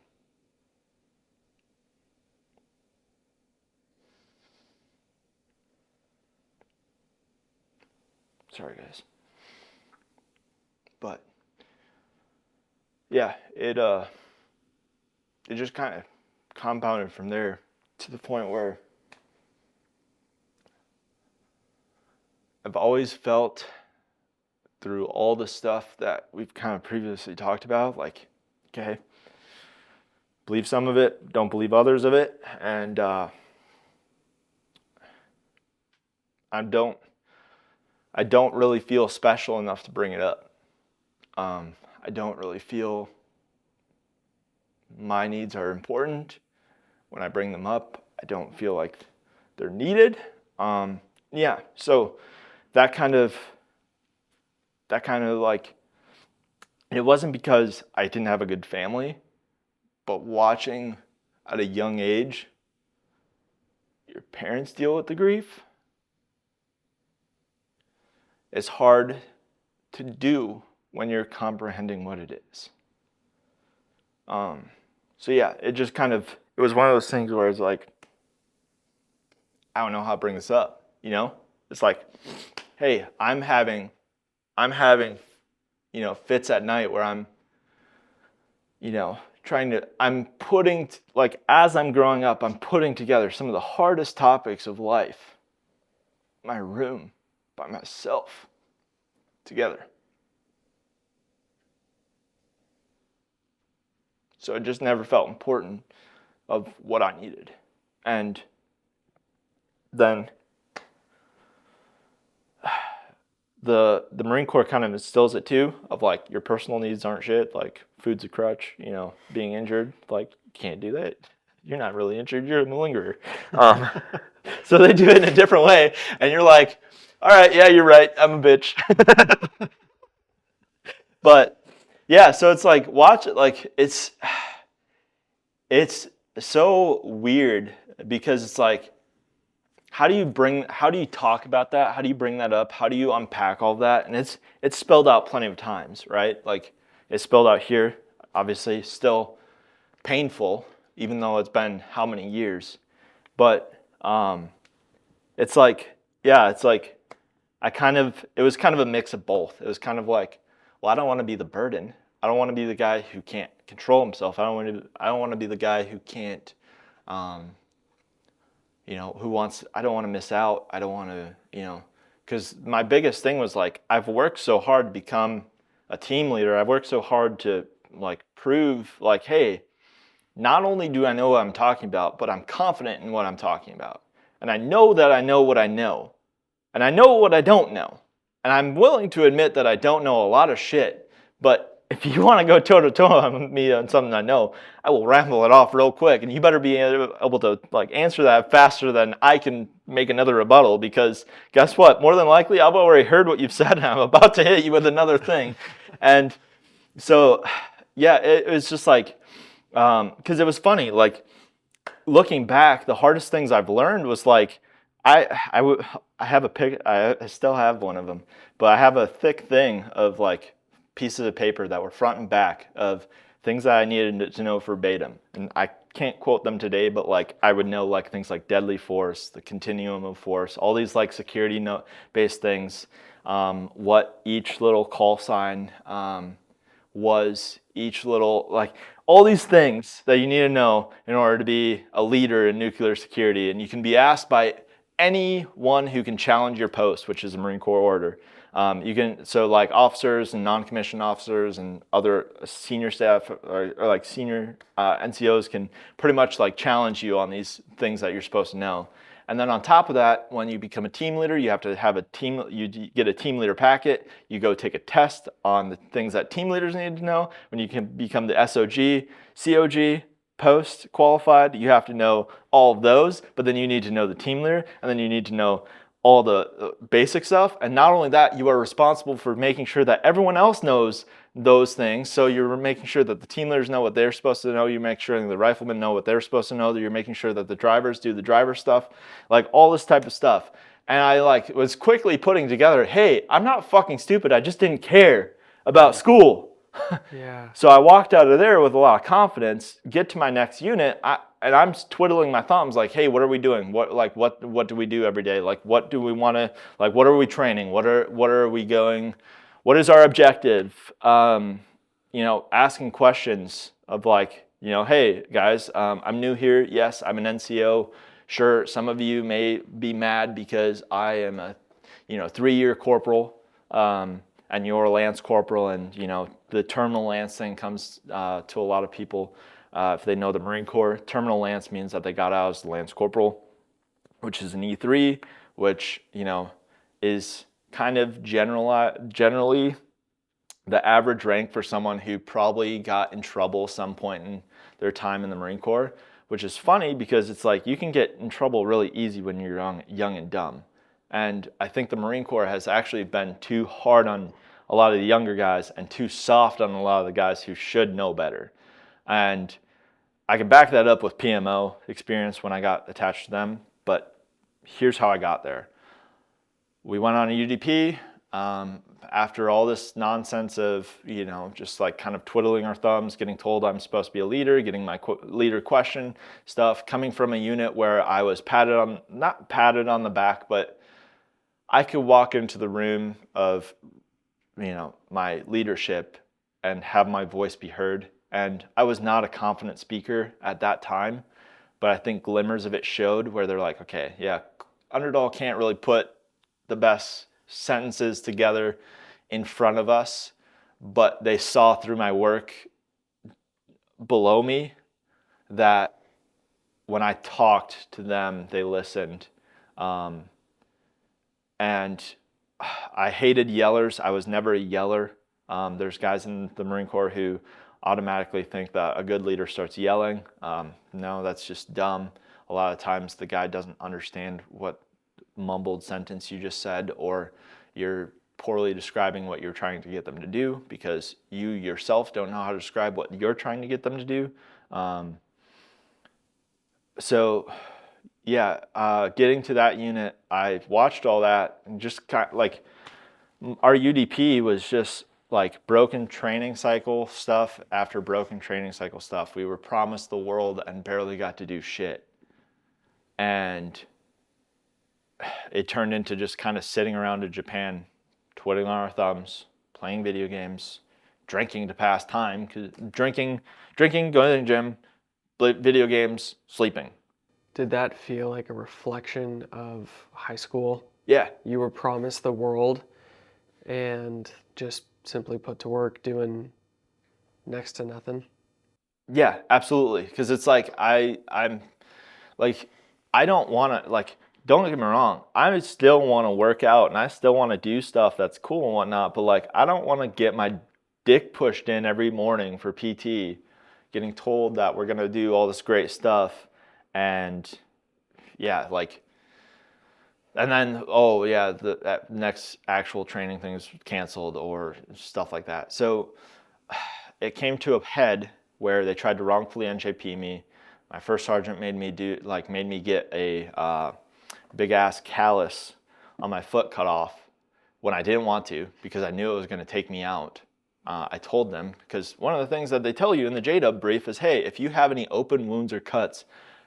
Sorry, guys. But yeah, it just kind of compounded from there to the point where I've always felt, through all the stuff that we've kind of previously talked about, like, okay, believe some of it, don't believe others of it, and I don't really feel special enough to bring it up. I don't really feel my needs are important when I bring them up. I don't feel like they're needed. Yeah, so that kind of like, it wasn't because I didn't have a good family, but watching at a young age your parents deal with the grief, it's hard to do when you're comprehending what it is. So yeah, it was one of those things where it's like, I don't know how to bring this up, you know? It's like, hey, I'm having, fits at night where I'm, as I'm growing up, I'm putting together some of the hardest topics of life, my room, by myself, together. So it just never felt important of what I needed. And then the Marine Corps kind of instills it too, of like, your personal needs aren't shit, like food's a crutch, being injured, like, you can't do that. You're not really injured, you're a malingerer. So they do it in a different way, and you're like, all right, yeah, you're right, I'm a bitch. But yeah, so it's like, watch it, like, it's so weird, because it's like, how do you talk about that? How do you bring that up? How do you unpack all of that? And it's spelled out plenty of times, right? Like, it's spelled out here, obviously, still painful, even though it's been how many years. But it's like, yeah, it's like, it was kind of a mix of both. It was kind of like, well, I don't want to be the burden. I don't want to be the guy who can't control himself. I don't want to be the guy who can't, I don't want to miss out. I don't want to, because my biggest thing was like, I've worked so hard to become a team leader. I've worked so hard to like prove like, hey, not only do I know what I'm talking about, but I'm confident in what I'm talking about. And I know that I know what I know. And I know what I don't know. And I'm willing to admit that I don't know a lot of shit. But if you want to go toe-to-toe on me on something I know, I will ramble it off real quick. And you better be able to like answer that faster than I can make another rebuttal. Because guess what? More than likely, I've already heard what you've said, and I'm about to hit you with another thing. And so, yeah, it was just like, because it was funny. Like, looking back, the hardest things I've learned was like, I still have one of them, but I have a thick thing of like pieces of paper that were front and back of things that I needed to know verbatim. And I can't quote them today, but like I would know like things like deadly force, the continuum of force, all these like security based things, what each little call sign was, each little, like all these things that you need to know in order to be a leader in nuclear security. And you can be asked by anyone who can challenge your post, which is a Marine Corps order. So like officers and non-commissioned officers and other senior staff or like senior NCOs can pretty much like challenge you on these things that you're supposed to know. And then on top of that, when you become a team leader, you have to have you get a team leader packet. You go take a test on the things that team leaders need to know. When you can become the SOG, COG, post qualified, you have to know all of those, but then you need to know the team leader, and then you need to know all the basic stuff. And not only that, you are responsible for making sure that everyone else knows those things. So you're making sure that the team leaders know what they're supposed to know. You make sure that the riflemen know what they're supposed to know. That you're making sure that the drivers do the driver stuff, like all this type of stuff. And I was quickly putting together, hey, I'm not fucking stupid. I just didn't care about school. Yeah. So I walked out of there with a lot of confidence, get to my next unit, and I'm twiddling my thumbs like, hey, what are we doing? What do we do every day? Like, what do we want to, like, what are we training? What are we going? What is our objective? Asking questions of like, hey guys, I'm new here. Yes, I'm an NCO. Sure, some of you may be mad because I am a, 3-year corporal. And you're a lance corporal, and the terminal lance thing comes to a lot of people if they know the Marine Corps. Terminal lance means that they got out as the lance corporal, which is an E3, which is kind of generally the average rank for someone who probably got in trouble some point in their time in the Marine Corps. Which is funny because it's like you can get in trouble really easy when you're young and dumb. And I think the Marine Corps has actually been too hard on a lot of the younger guys and too soft on a lot of the guys who should know better. And I can back that up with PMO experience when I got attached to them, but here's how I got there. We went on a UDP after all this nonsense of, just like kind of twiddling our thumbs, getting told I'm supposed to be a leader, getting my leader question stuff, coming from a unit where I was not patted on the back, but I could walk into the room of, my leadership and have my voice be heard. And I was not a confident speaker at that time, but I think glimmers of it showed where they're like, okay, yeah, Underdahl can't really put the best sentences together in front of us, but they saw through my work below me that when I talked to them, they listened. And I hated yellers. I was never a yeller. There's guys in the Marine Corps who automatically think that a good leader starts yelling. No, that's just dumb. A lot of times the guy doesn't understand what mumbled sentence you just said, or you're poorly describing what you're trying to get them to do because you yourself don't know how to describe what you're trying to get them to do. Getting to that unit, I watched all that and just kind of like our UDP was just like broken training cycle stuff after broken training cycle stuff. We were promised the world and barely got to do shit. And it turned into just kind of sitting around in Japan, twiddling on our thumbs, playing video games, drinking to pass time, drinking, going to the gym, video games, sleeping. Did that feel like a reflection of high school? Yeah. You were promised the world and just simply put to work doing next to nothing? Yeah, absolutely. Because it's like I'm like, I don't want to, like, don't get me wrong, I still want to work out and I still want to do stuff that's cool and whatnot, but like I don't want to get my dick pushed in every morning for PT, getting told that we're going to do all this great stuff. And yeah, like, and then, that next actual training thing is canceled or stuff like that. So it came to a head where they tried to wrongfully NJP me. My first sergeant made me get a big ass callus on my foot cut off when I didn't want to because I knew it was going to take me out. I told them, because one of the things that they tell you in the JDub brief is, hey, if you have any open wounds or cuts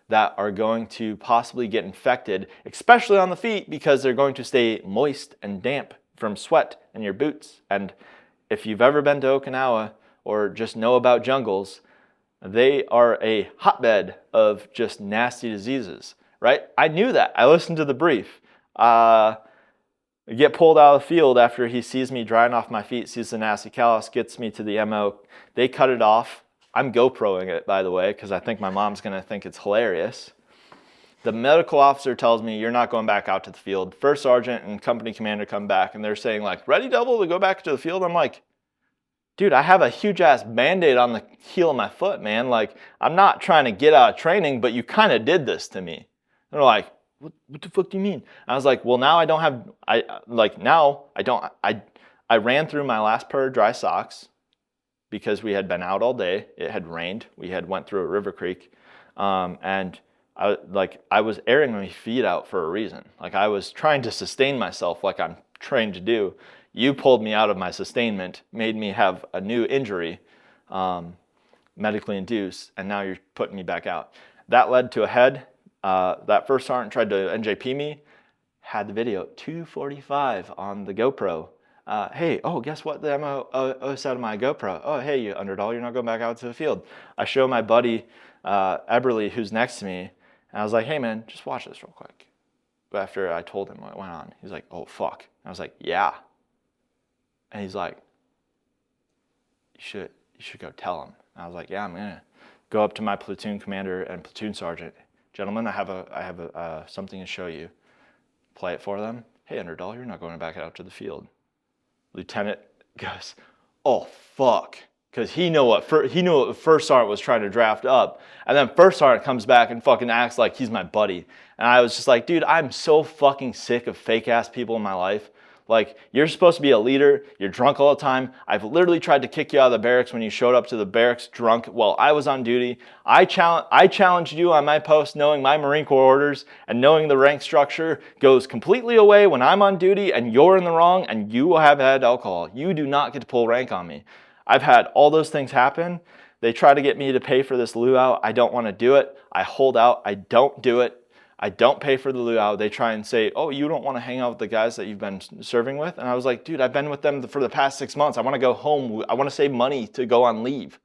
that are going to possibly get infected, especially on the feet, because they're going to stay moist and damp from sweat in your boots. And if you've ever been to Okinawa or just know about jungles, they are a hotbed of just nasty diseases. right? I knew that. I listened to the brief. I get pulled out of the field after he sees me drying off my feet, sees the nasty callus, gets me to the MO. They cut it off. I'm GoProing it, by the way, because I think my mom's going to think it's hilarious. The medical officer tells me, you're not going back out to the field. First sergeant and company commander come back, and they're saying, like, ready, double, to go back to the field? I'm like, dude, I have a huge-ass Band-Aid on the heel of my foot, man. Like, I'm not trying to get out of training, but you kind of did this to me. And they're like, what the fuck do you mean? I was like, well, now I don't have, I ran through my last pair of dry socks because we had been out all day. It had rained. We had went through a river creek. And I was airing my feet out for a reason. Like, I was trying to sustain myself like I'm trained to do. You pulled me out of my sustainment, made me have a new injury, medically induced, and now you're putting me back out. That led to a head. That first sergeant tried to NJP me, had the video 2:45 on the GoPro. Hey, guess what the MO said on my GoPro? Oh, hey, you Underdahl, you're not going back out to the field. I show my buddy Eberly, who's next to me, and I was like, hey, man, just watch this real quick. But after I told him what went on, he's like, oh, fuck. I was like, yeah. And he's like, you should go tell him. And I was like, yeah, I'm gonna go up to my platoon commander and platoon sergeant. Gentlemen, I have something to show you. Play it for them. Hey, Underdahl, you're not going back out to the field. Lieutenant goes, oh, fuck. Because he knew what the first sergeant was trying to draft up. And then first sergeant comes back and fucking acts like he's my buddy. And I was just like, dude, I'm so fucking sick of fake ass people in my life. Like, you're supposed to be a leader. You're drunk all the time. I've literally tried to kick you out of the barracks when you showed up to the barracks drunk while I was on duty. I challenged you on my post knowing my Marine Corps orders and knowing the rank structure goes completely away when I'm on duty and you're in the wrong and you have had alcohol. You do not get to pull rank on me. I've had all those things happen. They try to get me to pay for this luau. I don't want to do it. I hold out. I don't do it. I don't pay for the luau. They try and say, oh, you don't want to hang out with the guys that you've been serving with? And I was like, dude, I've been with them for the past 6 months. I want to go home. I want to save money to go on leave.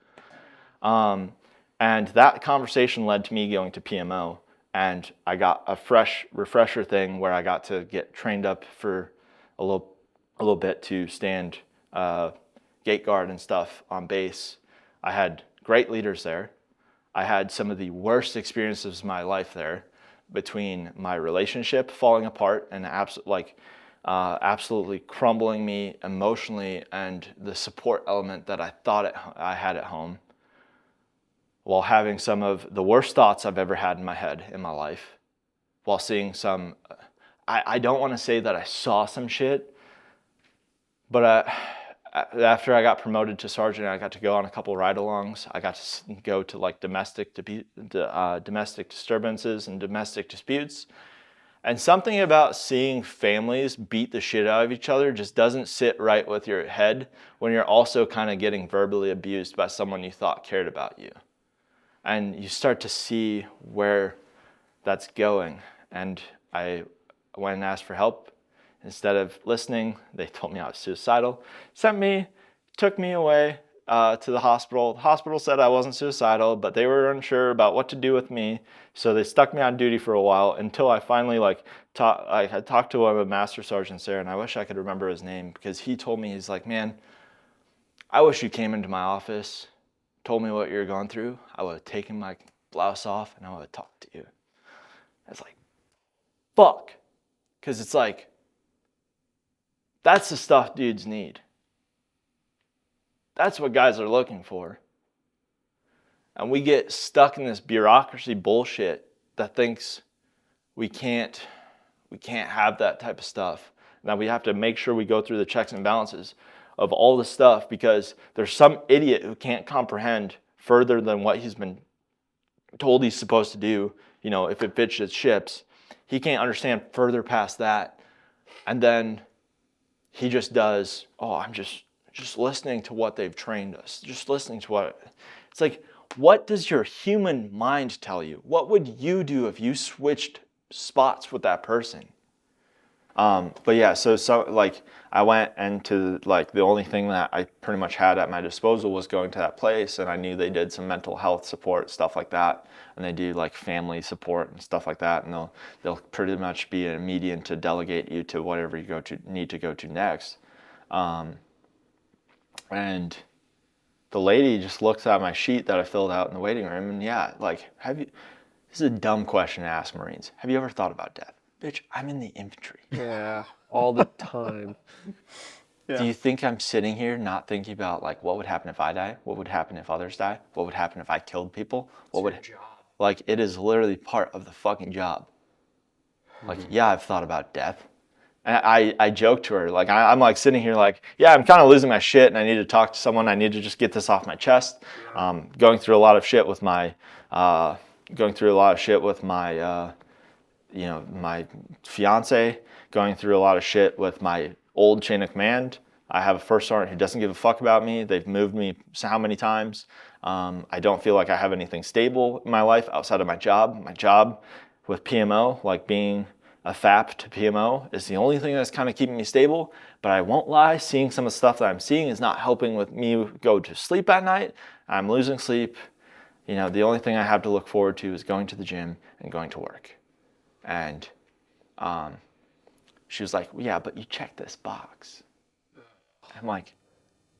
And that conversation led to me going to PMO. And I got a fresh refresher thing where I got to get trained up for a little bit to stand gate guard and stuff on base. I had great leaders there. I had some of the worst experiences of my life there, between my relationship falling apart and absolutely crumbling me emotionally, and the support element that I thought I had at home, while having some of the worst thoughts I've ever had in my head in my life, while seeing some, I don't want to say that I saw some shit, but after I got promoted to sergeant, I got to go on a couple ride-alongs. I got to go to like domestic disturbances and domestic disputes. And something about seeing families beat the shit out of each other just doesn't sit right with your head when you're also kind of getting verbally abused by someone you thought cared about you. And you start to see where that's going. And I went and asked for help. Instead of listening, they told me I was suicidal, took me away to the hospital. The hospital said I wasn't suicidal, but they were unsure about what to do with me. So they stuck me on duty for a while until I finally I had talked to one of the master sergeants there, and I wish I could remember his name, because he told me, he's like, man, I wish you came into my office, told me what you're going through. I would have taken my blouse off and I would have talked to you. It's like, fuck. Because it's like, that's the stuff dudes need. That's what guys are looking for. And we get stuck in this bureaucracy bullshit that thinks we can't have that type of stuff. Now we have to make sure we go through the checks and balances of all the stuff, because there's some idiot who can't comprehend further than what he's been told he's supposed to do. You know, if it fits his ships, he can't understand further past that. And then he just does, I'm just listening to what they've trained us. Just listening to what, it's like, what does your human mind tell you? What would you do if you switched spots with that person? But yeah, so like I went into like the only thing that I pretty much had at my disposal was going to that place, and I knew they did some mental health support, stuff like that, and they do like family support and stuff like that, and they'll pretty much be a median to delegate you to whatever you need to go to next. And the lady just looks at my sheet that I filled out in the waiting room, and yeah, like, this is a dumb question to ask Marines. Have you ever thought about death? Bitch, I'm in the infantry. Yeah, all the time. Yeah. Do you think I'm sitting here not thinking about like what would happen if I die? What would happen if others die? What would happen if I killed people? What would job? like it is literally part of the fucking job. Like, yeah, I've thought about death. And I joked to her, like I'm like sitting here like, yeah, I'm kind of losing my shit and I need to talk to someone. I need to just get this off my chest. Going through a lot of shit with my my fiance, going through a lot of shit with my old chain of command. I have a first sergeant who doesn't give a fuck about me. They've moved me how many times. I don't feel like I have anything stable in my life outside of my job. My job with PMO, like being a FAP to PMO, is the only thing that's kind of keeping me stable. But I won't lie, seeing some of the stuff that I'm seeing is not helping with me go to sleep at night. I'm losing sleep. You know, the only thing I have to look forward to is going to the gym and going to work. And she was like, yeah, but you checked this box. I'm like,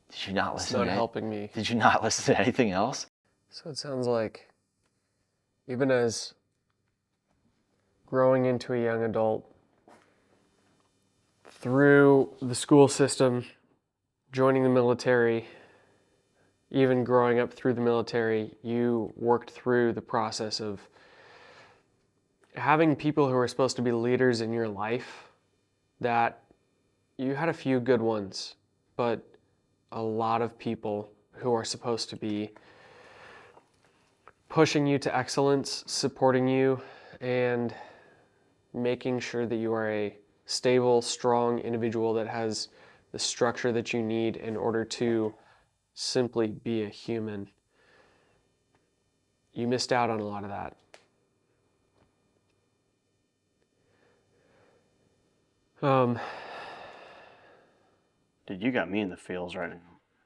did you not listen? It's not helping me. Did you not listen to anything else? So it sounds like even as growing into a young adult, through the school system, joining the military, even growing up through the military, you worked through the process of having people who are supposed to be leaders in your life, that you had a few good ones, but a lot of people who are supposed to be pushing you to excellence, supporting you, and making sure that you are a stable, strong individual that has the structure that you need in order to simply be a human. You missed out on a lot of that. Dude, you got me in the feels right now.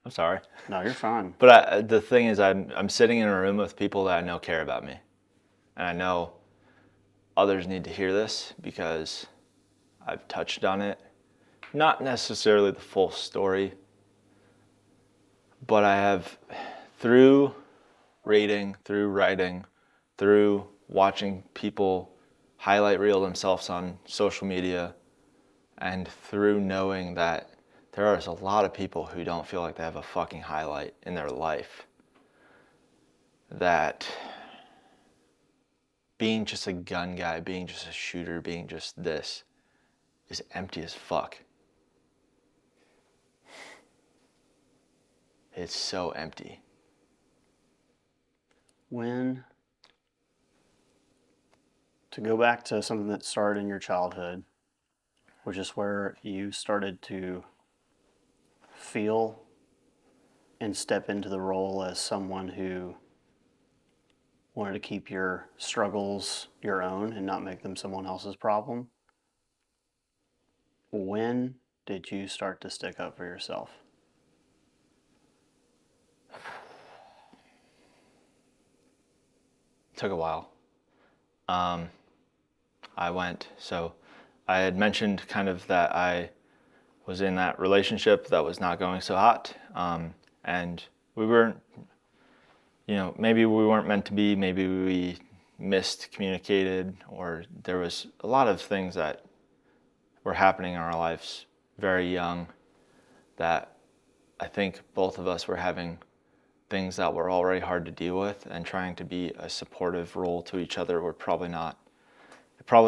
I'm sorry. No, you're fine. But the thing is, I'm sitting in a room with people that I know care about me. And I know others need to hear this because I've touched on it. Not necessarily the full story, but I have, through reading, through writing, through watching people highlight reel themselves on social media, and through knowing that there are a lot of people who don't feel like they have a fucking highlight in their life, that being just a gun guy, being just a shooter, being just this is empty as fuck. It's so empty. To go back to something that started in your childhood, which is where you started to feel and step into the role as someone who wanted to keep your struggles your own and not make them someone else's problem. When did you start to stick up for yourself? It took a while. I had mentioned kind of that I was in that relationship that was not going so hot. And we weren't, maybe we weren't meant to be, maybe we miscommunicated, or there was a lot of things that were happening in our lives very young that I think both of us were having things that were already hard to deal with, and trying to be a supportive role to each other it probably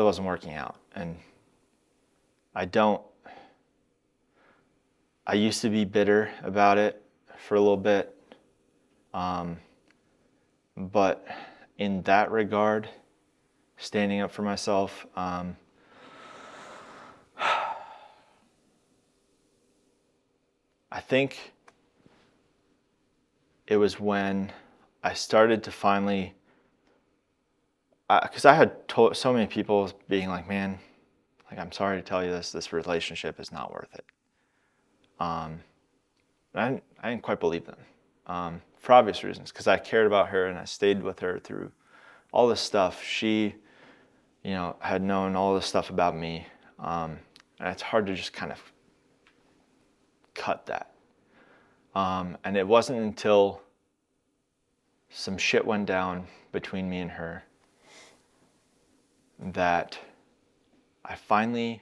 wasn't working out. And I used to be bitter about it for a little bit. But in that regard, standing up for myself, I think it was when I started to finally, because I had told so many people being like, man, Like, I'm sorry to tell you this relationship is not worth it. I didn't quite believe them, for obvious reasons, because I cared about her and I stayed with her through all this stuff. She, had known all this stuff about me, and it's hard to just kind of cut that. And it wasn't until some shit went down between me and her that I finally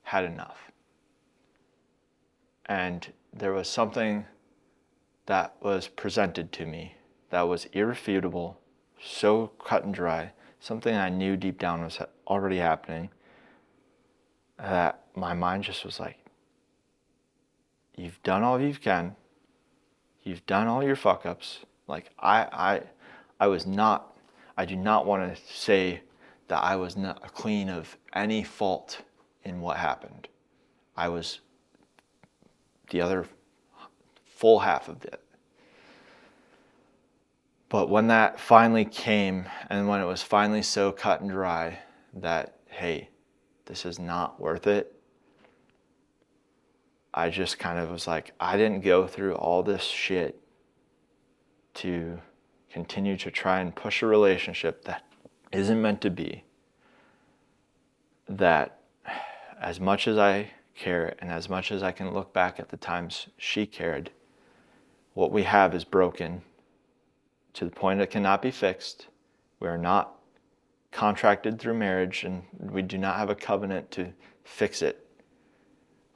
had enough. And there was something that was presented to me that was irrefutable, so cut and dry, something I knew deep down was already happening, that my mind just was like, you've done all you can, you've done all your fuck ups. Like, I do not want to say that I was not clean of any fault in what happened. I was the other full half of it. But when that finally came, and when it was finally so cut and dry that, hey, this is not worth it, I just kind of was like, I didn't go through all this shit to continue to try and push a relationship that isn't meant to be. That as much as I care and as much as I can look back at the times she cared, what we have is broken to the point it cannot be fixed. We are not contracted through marriage, and we do not have a covenant to fix it.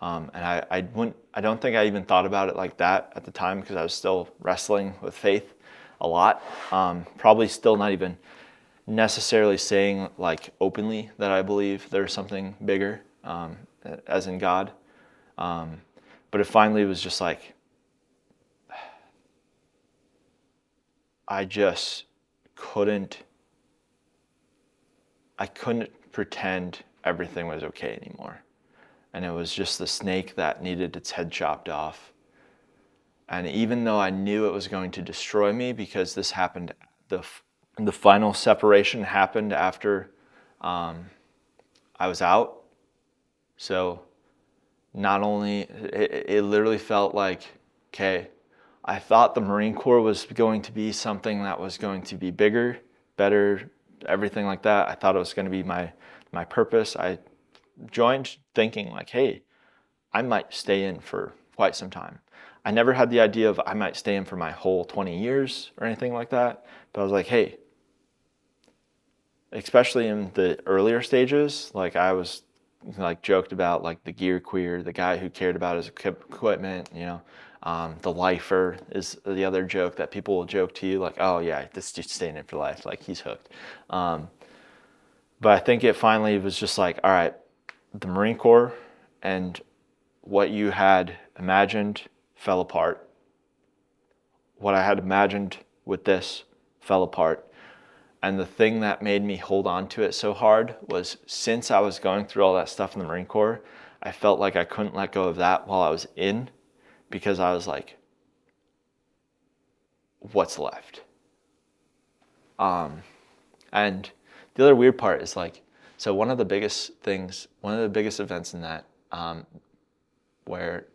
And I don't think I even thought about it like that at the time, because I was still wrestling with faith a lot. Probably still not even necessarily saying like openly that I believe there's something bigger, as in God. But it finally was just like, I just couldn't pretend everything was okay anymore. And it was just the snake that needed its head chopped off. And even though I knew it was going to destroy me, because this happened, the final separation happened after I was out. So not only, it literally felt like, okay, I thought the Marine Corps was going to be something that was going to be bigger, better, everything like that. I thought it was going to be my purpose. I joined thinking like, hey, I might stay in for quite some time. I never had the idea of I might stay in for my whole 20 years or anything like that. But I was like, hey, especially in the earlier stages, like I was like joked about like the gear queer, the guy who cared about his equipment, the lifer is the other joke that people will joke to you like, oh yeah, this dude's staying in for life, like he's hooked. But I think it finally was just like, all right, the Marine Corps and what you had imagined fell apart. What I had imagined with this fell apart. And the thing that made me hold on to it so hard was, since I was going through all that stuff in the Marine Corps, I felt like I couldn't let go of that while I was in, because I was like, what's left? And the other weird part is like, so one of the biggest events in that, where,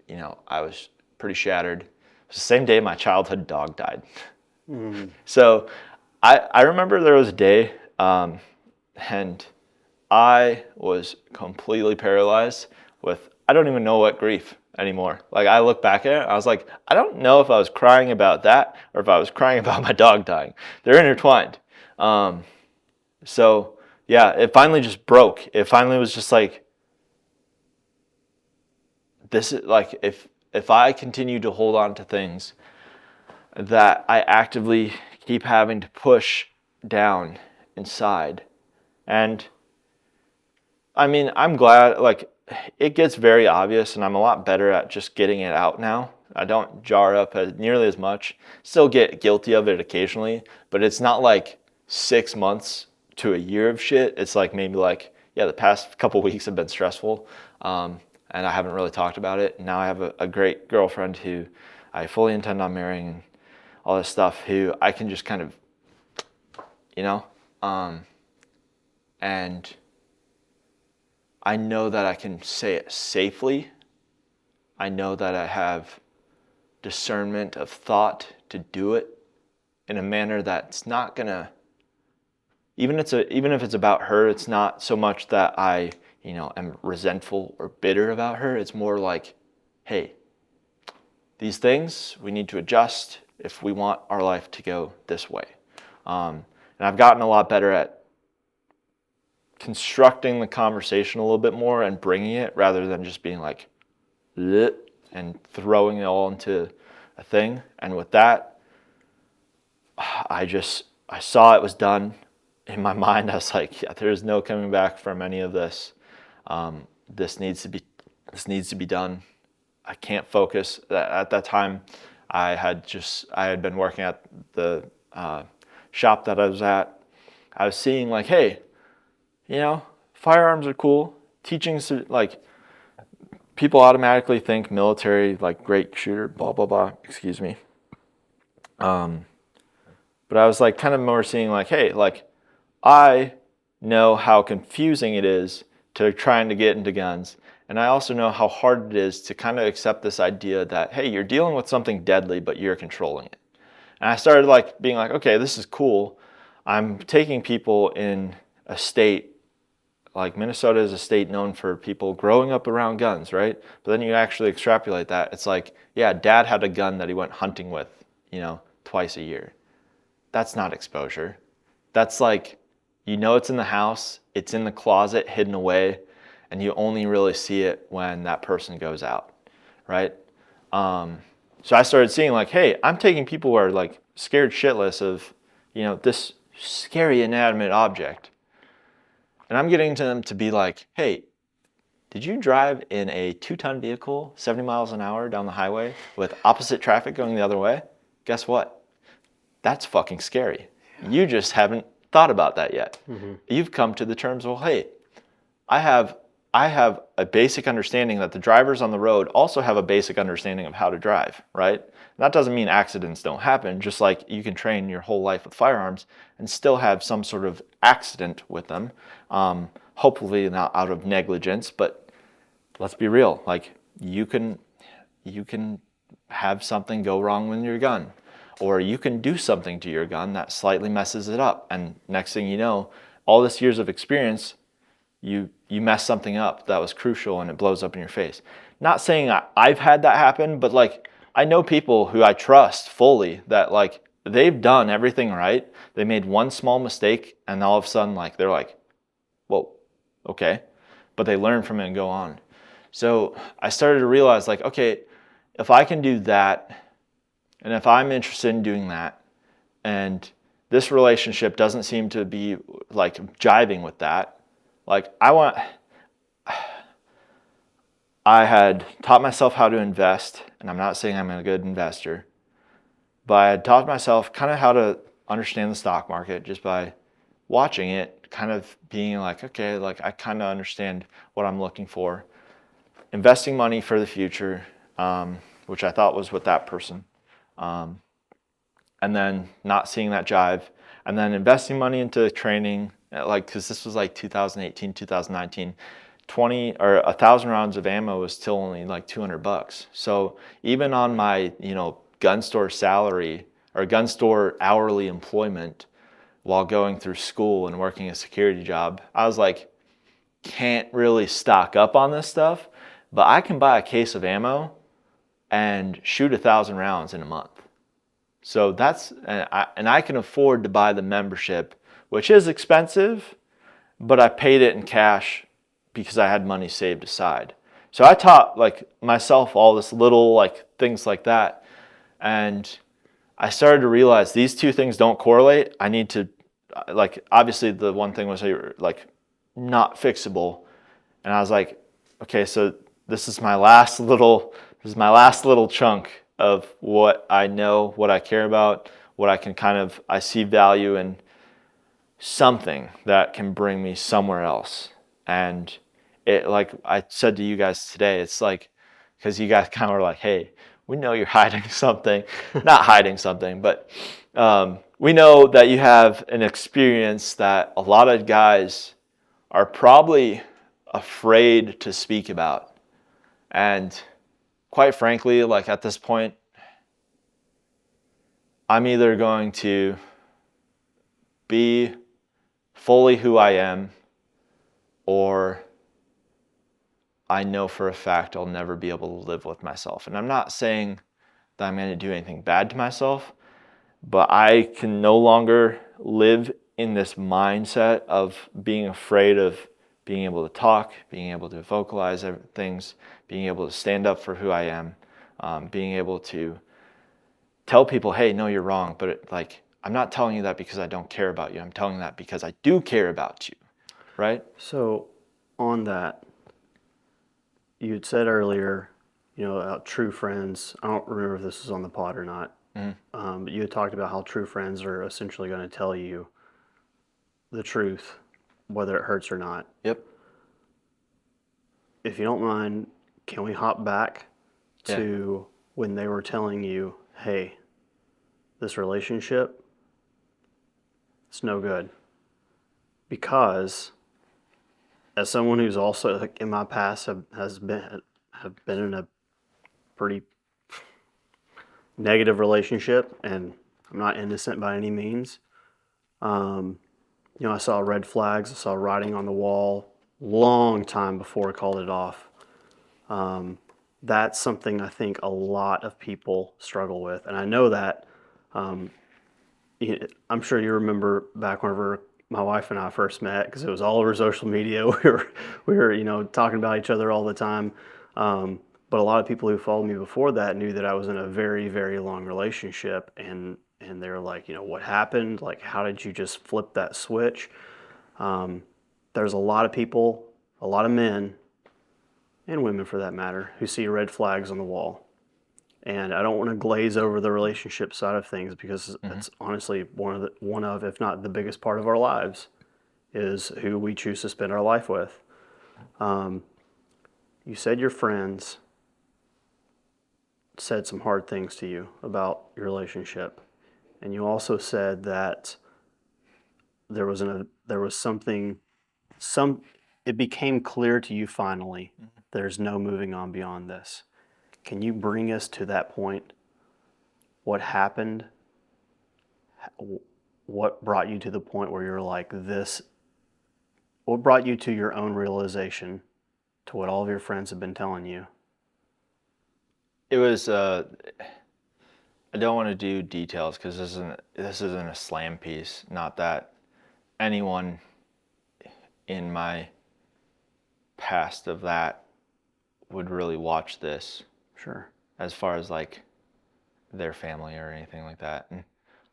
I was pretty shattered, it was the same day my childhood dog died. So I remember there was a day, and I was completely paralyzed with, I don't even know what grief anymore. Like, I look back at it, I was like, I don't know if I was crying about that or if I was crying about my dog dying. They're intertwined. So yeah, it finally just broke. It finally was just like, this is like, if I continue to hold on to things that I actively keep having to push down inside. And I mean, I'm glad, like, it gets very obvious, and I'm a lot better at just getting it out now. I don't jar up nearly as much. Still get guilty of it occasionally, but it's not like 6 months to a year of shit. It's like maybe like, yeah, the past couple weeks have been stressful, and I haven't really talked about it. Now I have a great girlfriend who I fully intend on marrying, and all this stuff, who I can just kind of, and I know that I can say it safely. I know that I have discernment of thought to do it in a manner that's not gonna, even if it's about her, it's not so much that I, am resentful or bitter about her. It's more like, hey, these things we need to adjust if we want our life to go this way. And I've gotten a lot better at constructing the conversation a little bit more and bringing it rather than just being like, bleh, and throwing it all into a thing. And with that, I saw it was done. In my mind, I was like, yeah, there's no coming back from any of this. This needs to be done. I can't focus. At that time, I had been working at the shop that I was at. I was seeing like, hey, firearms are cool. Teaching's like, people automatically think military, like great shooter, blah, blah, blah, excuse me. But I was like kind of more seeing like, hey, like I know how confusing it is to trying to get into guns. And I also know how hard it is to kind of accept this idea that, hey, you're dealing with something deadly, but you're controlling it. And I started like being like, okay, this is cool. I'm taking people in a state, like Minnesota is a state known for people growing up around guns, right? But then you actually extrapolate that. It's like, yeah, dad had a gun that he went hunting with, twice a year. That's not exposure. That's like, it's in the house, it's in the closet, hidden away, and you only really see it when that person goes out, right? So I started seeing like, hey, I'm taking people who are like scared shitless of, this scary inanimate object. And I'm getting to them to be like, hey, did you drive in a 2-ton vehicle 70 miles an hour down the highway with opposite traffic going the other way? Guess what? That's fucking scary. You just haven't thought about that yet. Mm-hmm. You've come to the terms, well, hey, I have a basic understanding that the drivers on the road also have a basic understanding of how to drive, right? And that doesn't mean accidents don't happen, just like you can train your whole life with firearms and still have some sort of accident with them. Hopefully not out of negligence, but let's be real. Like you can have something go wrong with your gun, or you can do something to your gun that slightly messes it up. And next thing you know, all this years of experience, you mess something up that was crucial and it blows up in your face. Not saying I've had that happen, but like I know people who I trust fully that like they've done everything right. They made one small mistake and all of a sudden like they're like, whoa, okay. But they learn from it and go on. So I started to realize like, okay, if I can do that, and if I'm interested in doing that, and this relationship doesn't seem to be like jiving with that, like I had taught myself how to invest, and I'm not saying I'm a good investor, but I had taught myself kind of how to understand the stock market just by watching it, kind of being like, okay, like I kind of understand what I'm looking for. Investing money for the future, which I thought was with that person. And then not seeing that jive, and then investing money into training, like, cause this was like 2018, 2019, 1,000 rounds of ammo was still only like $200. So even on my, gun store salary or gun store hourly employment while going through school and working a security job, I was like, can't really stock up on this stuff, but I can buy a case of ammo and shoot 1,000 rounds in a month. So and I can afford to buy the membership, which is expensive, but I paid it in cash because I had money saved aside. So I taught like myself all this little like things like that. And I started to realize these two things don't correlate. I need to like, obviously the one thing was like not fixable. And I was like, okay, so this is my last little chunk of what I know, what I care about, what I can I see value in, something that can bring me somewhere else. And it, like I said to you guys today, it's like, because you guys kind of were like, hey, we know you're hiding something. Not hiding something, but we know that you have an experience that a lot of guys are probably afraid to speak about. And quite frankly, like at this point, I'm either going to be fully who I am, or I know for a fact I'll never be able to live with myself. And I'm not saying that I'm going to do anything bad to myself, but I can no longer live in this mindset of being afraid of being able to talk, being able to vocalize things, being able to stand up for who I am, being able to tell people, hey, no, you're wrong. But I'm not telling you that because I don't care about you. I'm telling you that because I do care about you, right? So on that, you had said earlier, about true friends. I don't remember if this was on the pod or not. But you had talked about how true friends are essentially going to tell you the truth, whether it hurts or not. Yep. If you don't mind, can we hop back to when they were telling you, hey, this relationship, it's no good? Because as someone who's also, like, in my past have been in a pretty negative relationship, and I'm not innocent by any means. I saw red flags. I saw writing on the wall long time before I called it off. That's something I think a lot of people struggle with, and I know that. I'm sure you remember back whenever my wife and I first met, because it was all over social media. We were talking about each other all the time. But a lot of people who followed me before that knew that I was in a very, very long relationship, and they were like, what happened? Like, how did you just flip that switch? There's a lot of people, a lot of men, and women for that matter, who see red flags on the wall. And I don't want to glaze over the relationship side of things, because it's honestly one of, if not the biggest part of our lives, is who we choose to spend our life with. You said your friends said some hard things to you about your relationship, and you also said that there was it became clear to you finally, there's no moving on beyond this. Can you bring us to that point? What happened? What brought you to the point where you're like this? What brought you to your own realization, to what all of your friends have been telling you? It was, I don't want to do details because this isn't a slam piece. Not that anyone in my past of that would really watch this. Sure. As far as like their family or anything like that. And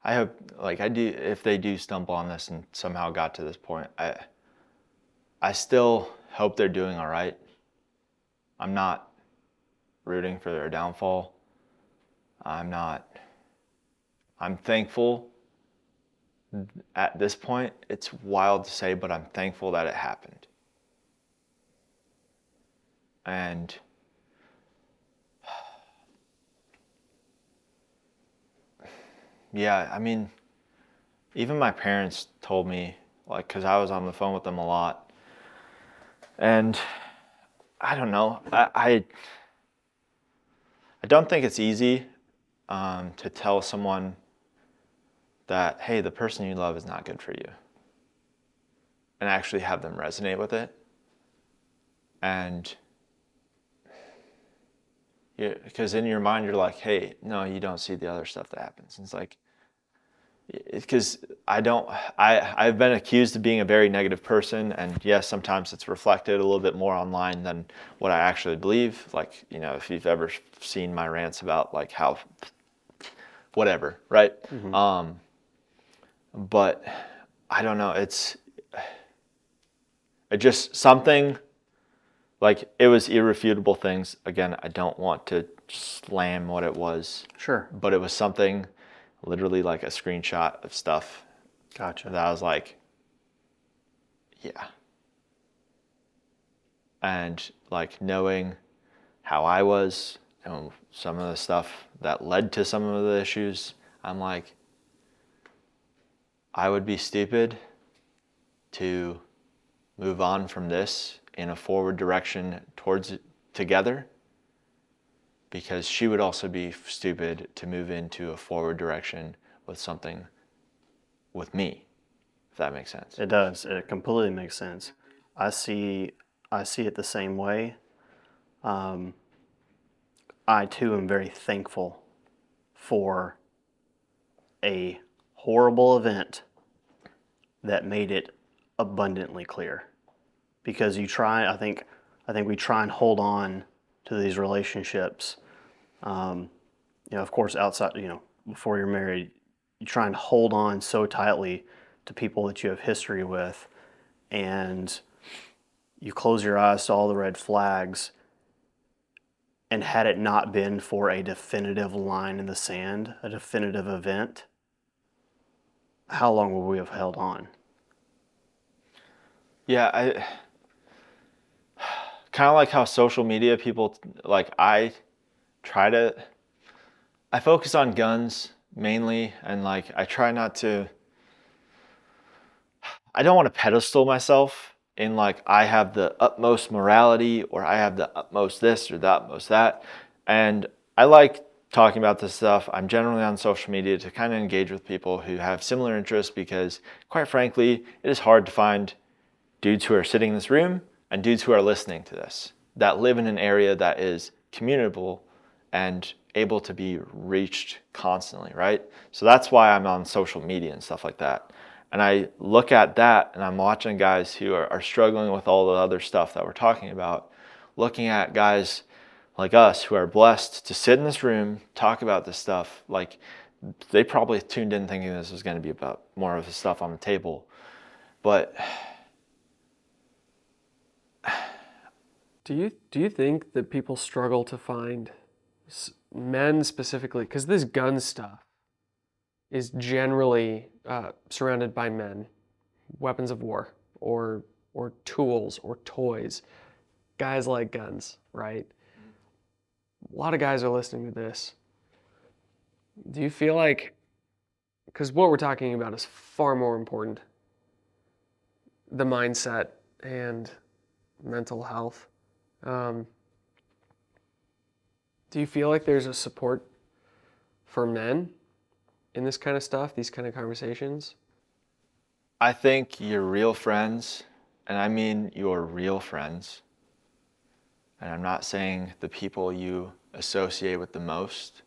I hope, if they do stumble on this and somehow got to this point, I still hope they're doing all right. I'm not rooting for their downfall. I'm thankful at this point. It's wild to say, but I'm thankful that it happened. And yeah, I mean, even my parents told me, because I was on the phone with them a lot. And I don't know, I don't think it's easy to tell someone that, hey, the person you love is not good for you, and actually have them resonate with it. And because in your mind you're like, hey, no, you don't see the other stuff that happens. And it's like, because I've been accused of being a very negative person, and yes, sometimes it's reflected a little bit more online than what I actually believe. Like, if you've ever seen my rants about like how whatever, right? But I don't know, it just something, like, it was irrefutable things. Again, I don't want to slam what it was. Sure. But it was something, literally like a screenshot of stuff. Gotcha. That I was like, yeah. And like knowing how I was and some of the stuff that led to some of the issues, I'm like, I would be stupid to move on from this in a forward direction towards it together, because she would also be stupid to move into a forward direction with something with me, if that makes sense. It does. It completely makes sense. I see it the same way. I too am very thankful for a horrible event that made it abundantly clear. Because I think we try and hold on to these relationships. Of course, outside, before you're married, you try and hold on so tightly to people that you have history with, and you close your eyes to all the red flags. And had it not been for a definitive line in the sand, a definitive event, how long would we have held on? Yeah, I kind of like how social media people, like I focus on guns mainly, and like I try not to, I don't want to pedestal myself in like I have the utmost morality or I have the utmost this or the utmost that. And I like talking about this stuff. I'm generally on social media to kind of engage with people who have similar interests, because quite frankly, it is hard to find dudes who are sitting in this room and dudes who are listening to this that live in an area that is communicable and able to be reached constantly, right? So that's why I'm on social media and stuff like that. And I look at that and I'm watching guys who are struggling with all the other stuff that we're talking about, looking at guys like us who are blessed to sit in this room, talk about this stuff. Like they probably tuned in thinking this was going to be about more of the stuff on the table. But do you think that people struggle to find men specifically, because this gun stuff is generally surrounded by men, weapons of war or tools or toys. Guys like guns, right? A lot of guys are listening to this. Do you feel like, because what we're talking about is far more important, the mindset and mental health. Do you feel like there's a support for men in this kind of stuff, these kind of conversations? I think your real friends, and I mean your real friends, and I'm not saying the people you associate with the most.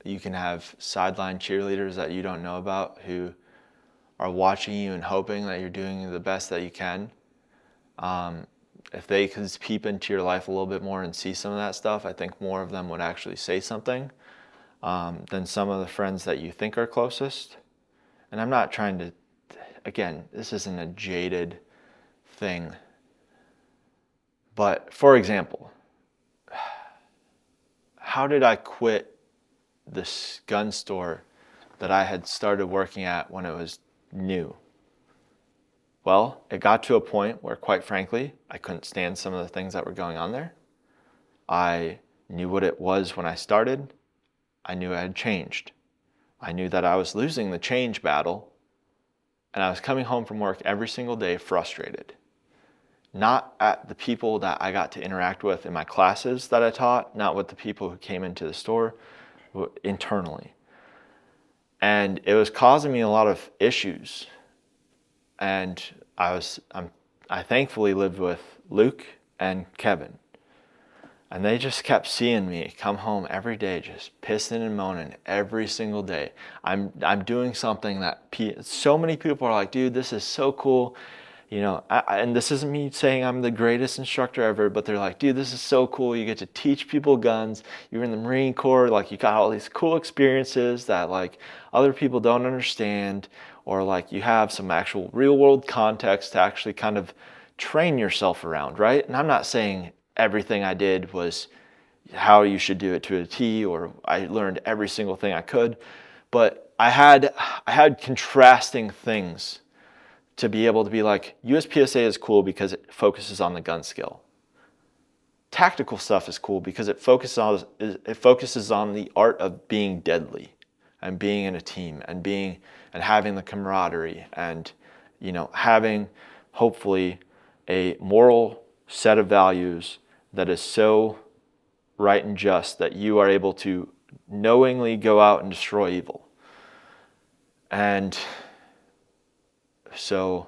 You can have sideline cheerleaders that you don't know about who are watching you and hoping that you're doing the best that you can. If they could peep into your life a little bit more and see some of that stuff, I think more of them would actually say something than some of the friends that you think are closest. And I'm not trying to, again, this isn't a jaded thing. But for example, how did I quit this gun store that I had started working at when it was new? Well, it got to a point where, quite frankly, I couldn't stand some of the things that were going on there. I knew what it was when I started. I knew I had changed. I knew that I was losing the change battle, and I was coming home from work every single day frustrated. Not at the people that I got to interact with in my classes that I taught, not with the people who came into the store, internally. And it was causing me a lot of issues. And I thankfully lived with Luke and Kevin. And they just kept seeing me come home every day, just pissing and moaning every single day. I'm doing something that so many people are like, dude, this is so cool. You know, and this isn't me saying I'm the greatest instructor ever, but they're like, dude, this is so cool. You get to teach people guns. You're in the Marine Corps. Like, you got all these cool experiences that like other people don't understand, or like you have some actual real world context to actually kind of train yourself around, right? And I'm not saying everything I did was how you should do it to a T, or I learned every single thing I could, but I had contrasting things to be able to be like, USPSA is cool because it focuses on the gun skill. Tactical stuff is cool because it focuses on the art of being deadly and being in a team and having the camaraderie and, you know, having hopefully a moral set of values that is so right and just that you are able to knowingly go out and destroy evil. And so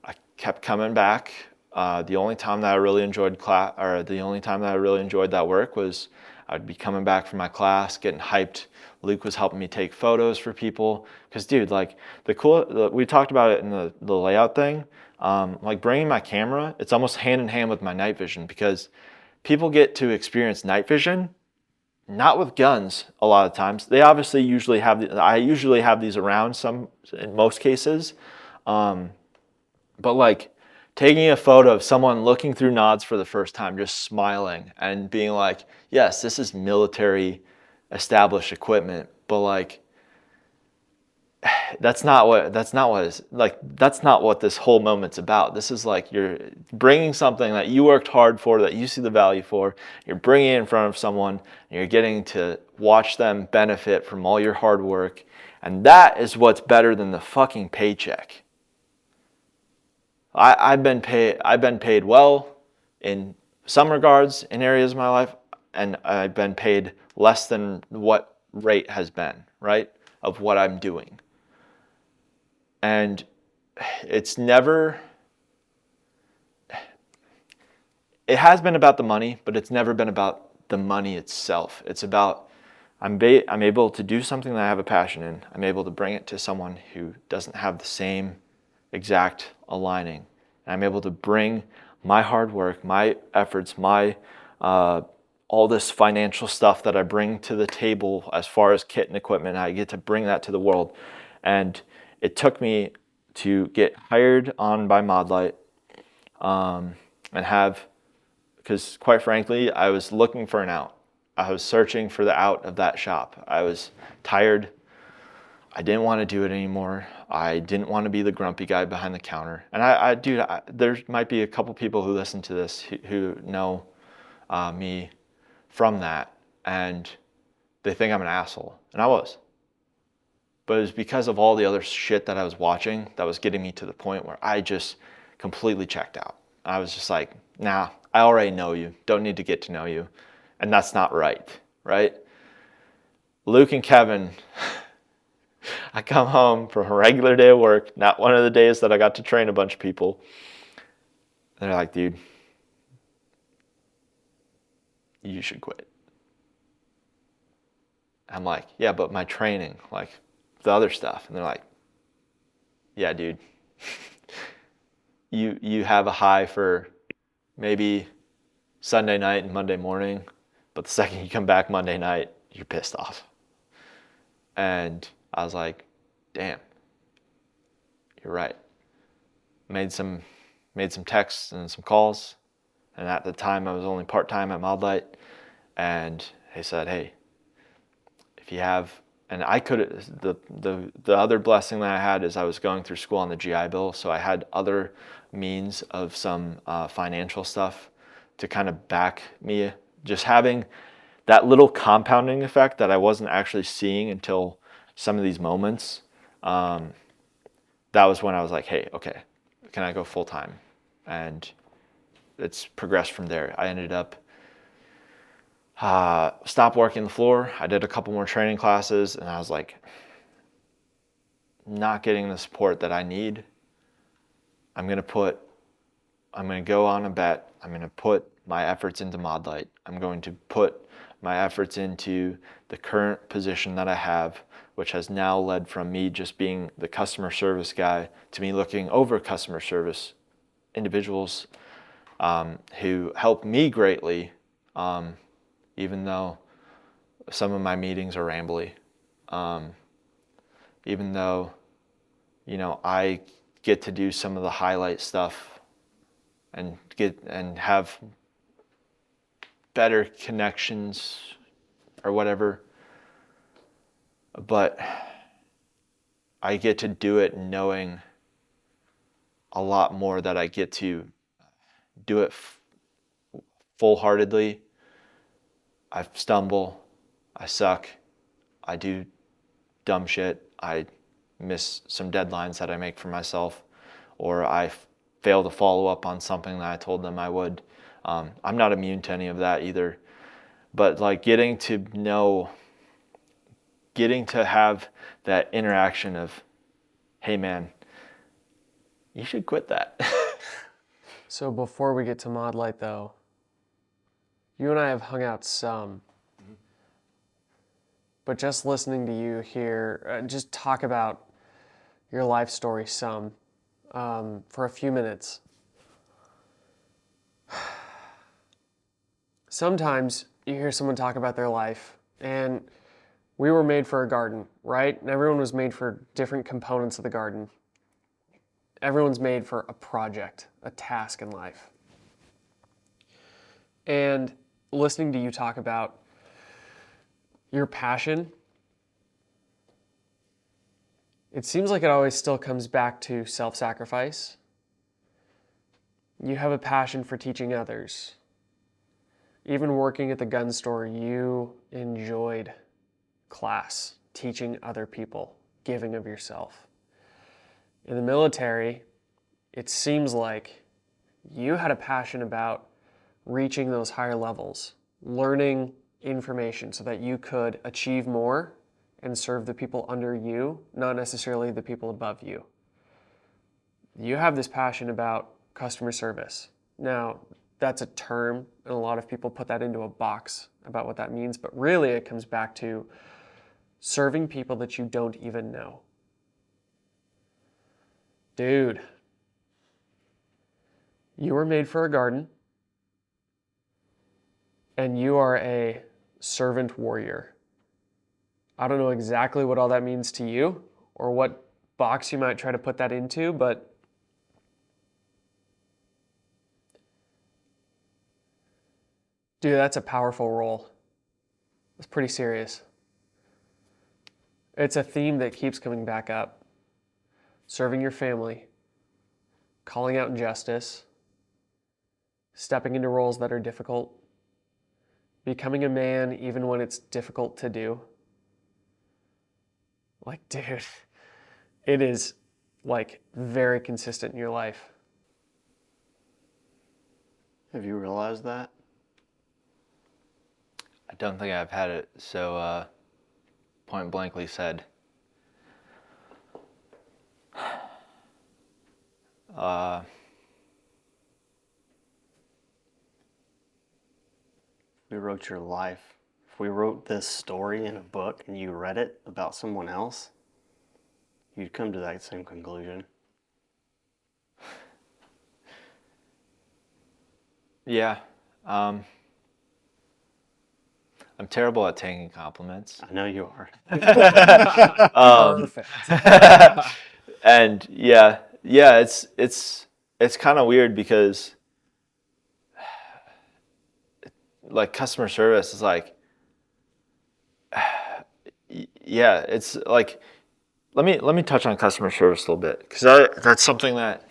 I kept coming back. The only time that I really enjoyed that work was I'd be coming back from my class, getting hyped. Luke was helping me take photos for people. Because, dude, like, we talked about it in the layout thing. Like, bringing my camera, it's almost hand in hand with my night vision, because people get to experience night vision, not with guns a lot of times. They obviously I usually have these around in most cases. But, like, taking a photo of someone looking through nods for the first time, just smiling and being like, yes, this is military established equipment, but like, that's not what this whole moment's about. This is like, you're bringing something that you worked hard for, that you see the value for, you're bringing it in front of someone, and you're getting to watch them benefit from all your hard work. And that is what's better than the fucking paycheck. I've been paid well in some regards in areas of my life, and I've been paid less than what rate has been, right, of what I'm doing. And it has been about the money, but it's never been about the money itself. It's about, I'm able to do something that I have a passion in. I'm able to bring it to someone who doesn't have the same exact aligning. And I'm able to bring my hard work, my efforts, my all this financial stuff that I bring to the table as far as kit and equipment. I get to bring that to the world. And it took me to get hired on by Modlite, because quite frankly, I was looking for an out. I was searching for the out of that shop. I was tired. I didn't want to do it anymore. I didn't want to be the grumpy guy behind the counter. And there might be a couple people who listen to this who know me from that, and they think I'm an asshole. And I was. But it was because of all the other shit that I was watching that was getting me to the point where I just completely checked out. I was just like, nah, I already know you. Don't need to get to know you. And that's not right, right? Luke and Kevin, I come home from a regular day of work, not one of the days that I got to train a bunch of people. They're like, dude, you should quit. I'm like, yeah, but my training, like the other stuff. And they're like, yeah, dude, you have a high for maybe Sunday night and Monday morning, but the second you come back Monday night, you're pissed off. And I was like, damn, you're right. Made some texts and some calls, and at the time I was only part-time at Modlite, and they said, hey, if you have, and I could, the other blessing that I had is I was going through school on the GI Bill, so I had other means of some financial stuff to kind of back me, just having that little compounding effect that I wasn't actually seeing until some of these moments. That was when I was like, hey, okay, can I go full time? And it's progressed from there. I ended up stopped working the floor. I did a couple more training classes, and I was like, not getting the support that I need. I'm gonna go on a bet. I'm gonna put my efforts into Modlite. I'm going to put my efforts into the current position that I have, which has now led from me just being the customer service guy to me looking over customer service individuals who help me greatly, even though some of my meetings are rambly, even though, I get to do some of the highlight stuff and have better connections or whatever, but I get to do it knowing a lot more that I get to do it full-heartedly. I stumble, I suck, I do dumb shit, I miss some deadlines that I make for myself, or I fail to follow up on something that I told them I would. I'm not immune to any of that either. But like getting to have that interaction of, hey man, you should quit that. So before we get to Mod Light though, you and I have hung out some, but just listening to you here, just talk about your life story some, for a few minutes. Sometimes you hear someone talk about their life, and we were made for a garden, right? And everyone was made for different components of the garden. Everyone's made for a project, a task in life. And listening to you talk about your passion, it seems like it always still comes back to self-sacrifice. You have a passion for teaching others. Even working at the gun store, you enjoyed class, teaching other people, giving of yourself. In the military, it seems like you had a passion about reaching those higher levels, learning information so that you could achieve more and serve the people under you, not necessarily the people above you. You have this passion about customer service. Now, that's a term, and a lot of people put that into a box about what that means, but really it comes back to serving people that you don't even know. Dude, you were made for a garden, and you are a servant warrior. I don't know exactly what all that means to you, or what box you might try to put that into, but dude, that's a powerful role. It's pretty serious. It's a theme that keeps coming back up. Serving your family, calling out injustice, stepping into roles that are difficult, becoming a man even when it's difficult to do. Like, dude, it is like very consistent in your life. Have you realized that? I don't think I've had it so point blankly said. We wrote your life. If we wrote this story in a book and you read it about someone else, you'd come to that same conclusion. Yeah. I'm terrible at taking compliments. I know you are. Perfect. And yeah, it's kind of weird because like customer service is like, yeah, it's like, let me touch on customer service a little bit, because that's something that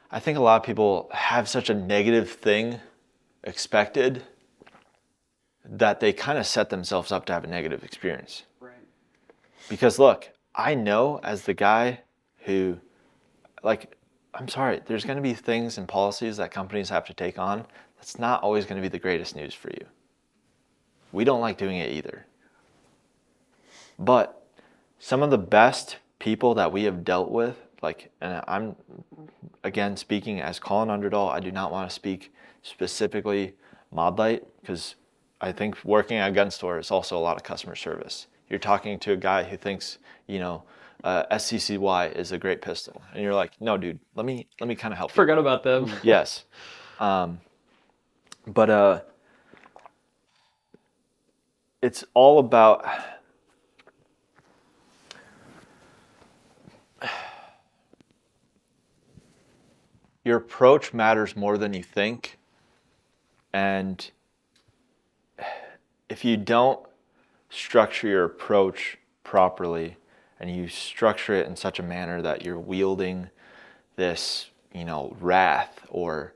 I think a lot of people have such a negative thing expected that they kind of set themselves up to have a negative experience. Right. Because look, I know as the guy who, like, I'm sorry, there's going to be things and policies that companies have to take on that's not always going to be the greatest news for you. We don't like doing it either. But some of the best people that we have dealt with, like, and I'm, again, speaking as Collin Underdahl, I do not want to speak specifically Mod Light, because I think working at a gun store is also a lot of customer service. You're talking to a guy who thinks, SCCY is a great pistol, and you're like, no, dude, let me kind of help you. Forgot about them. Yes. But it's all about your approach matters more than you think. And if you don't structure your approach properly and you structure it in such a manner that you're wielding this, wrath or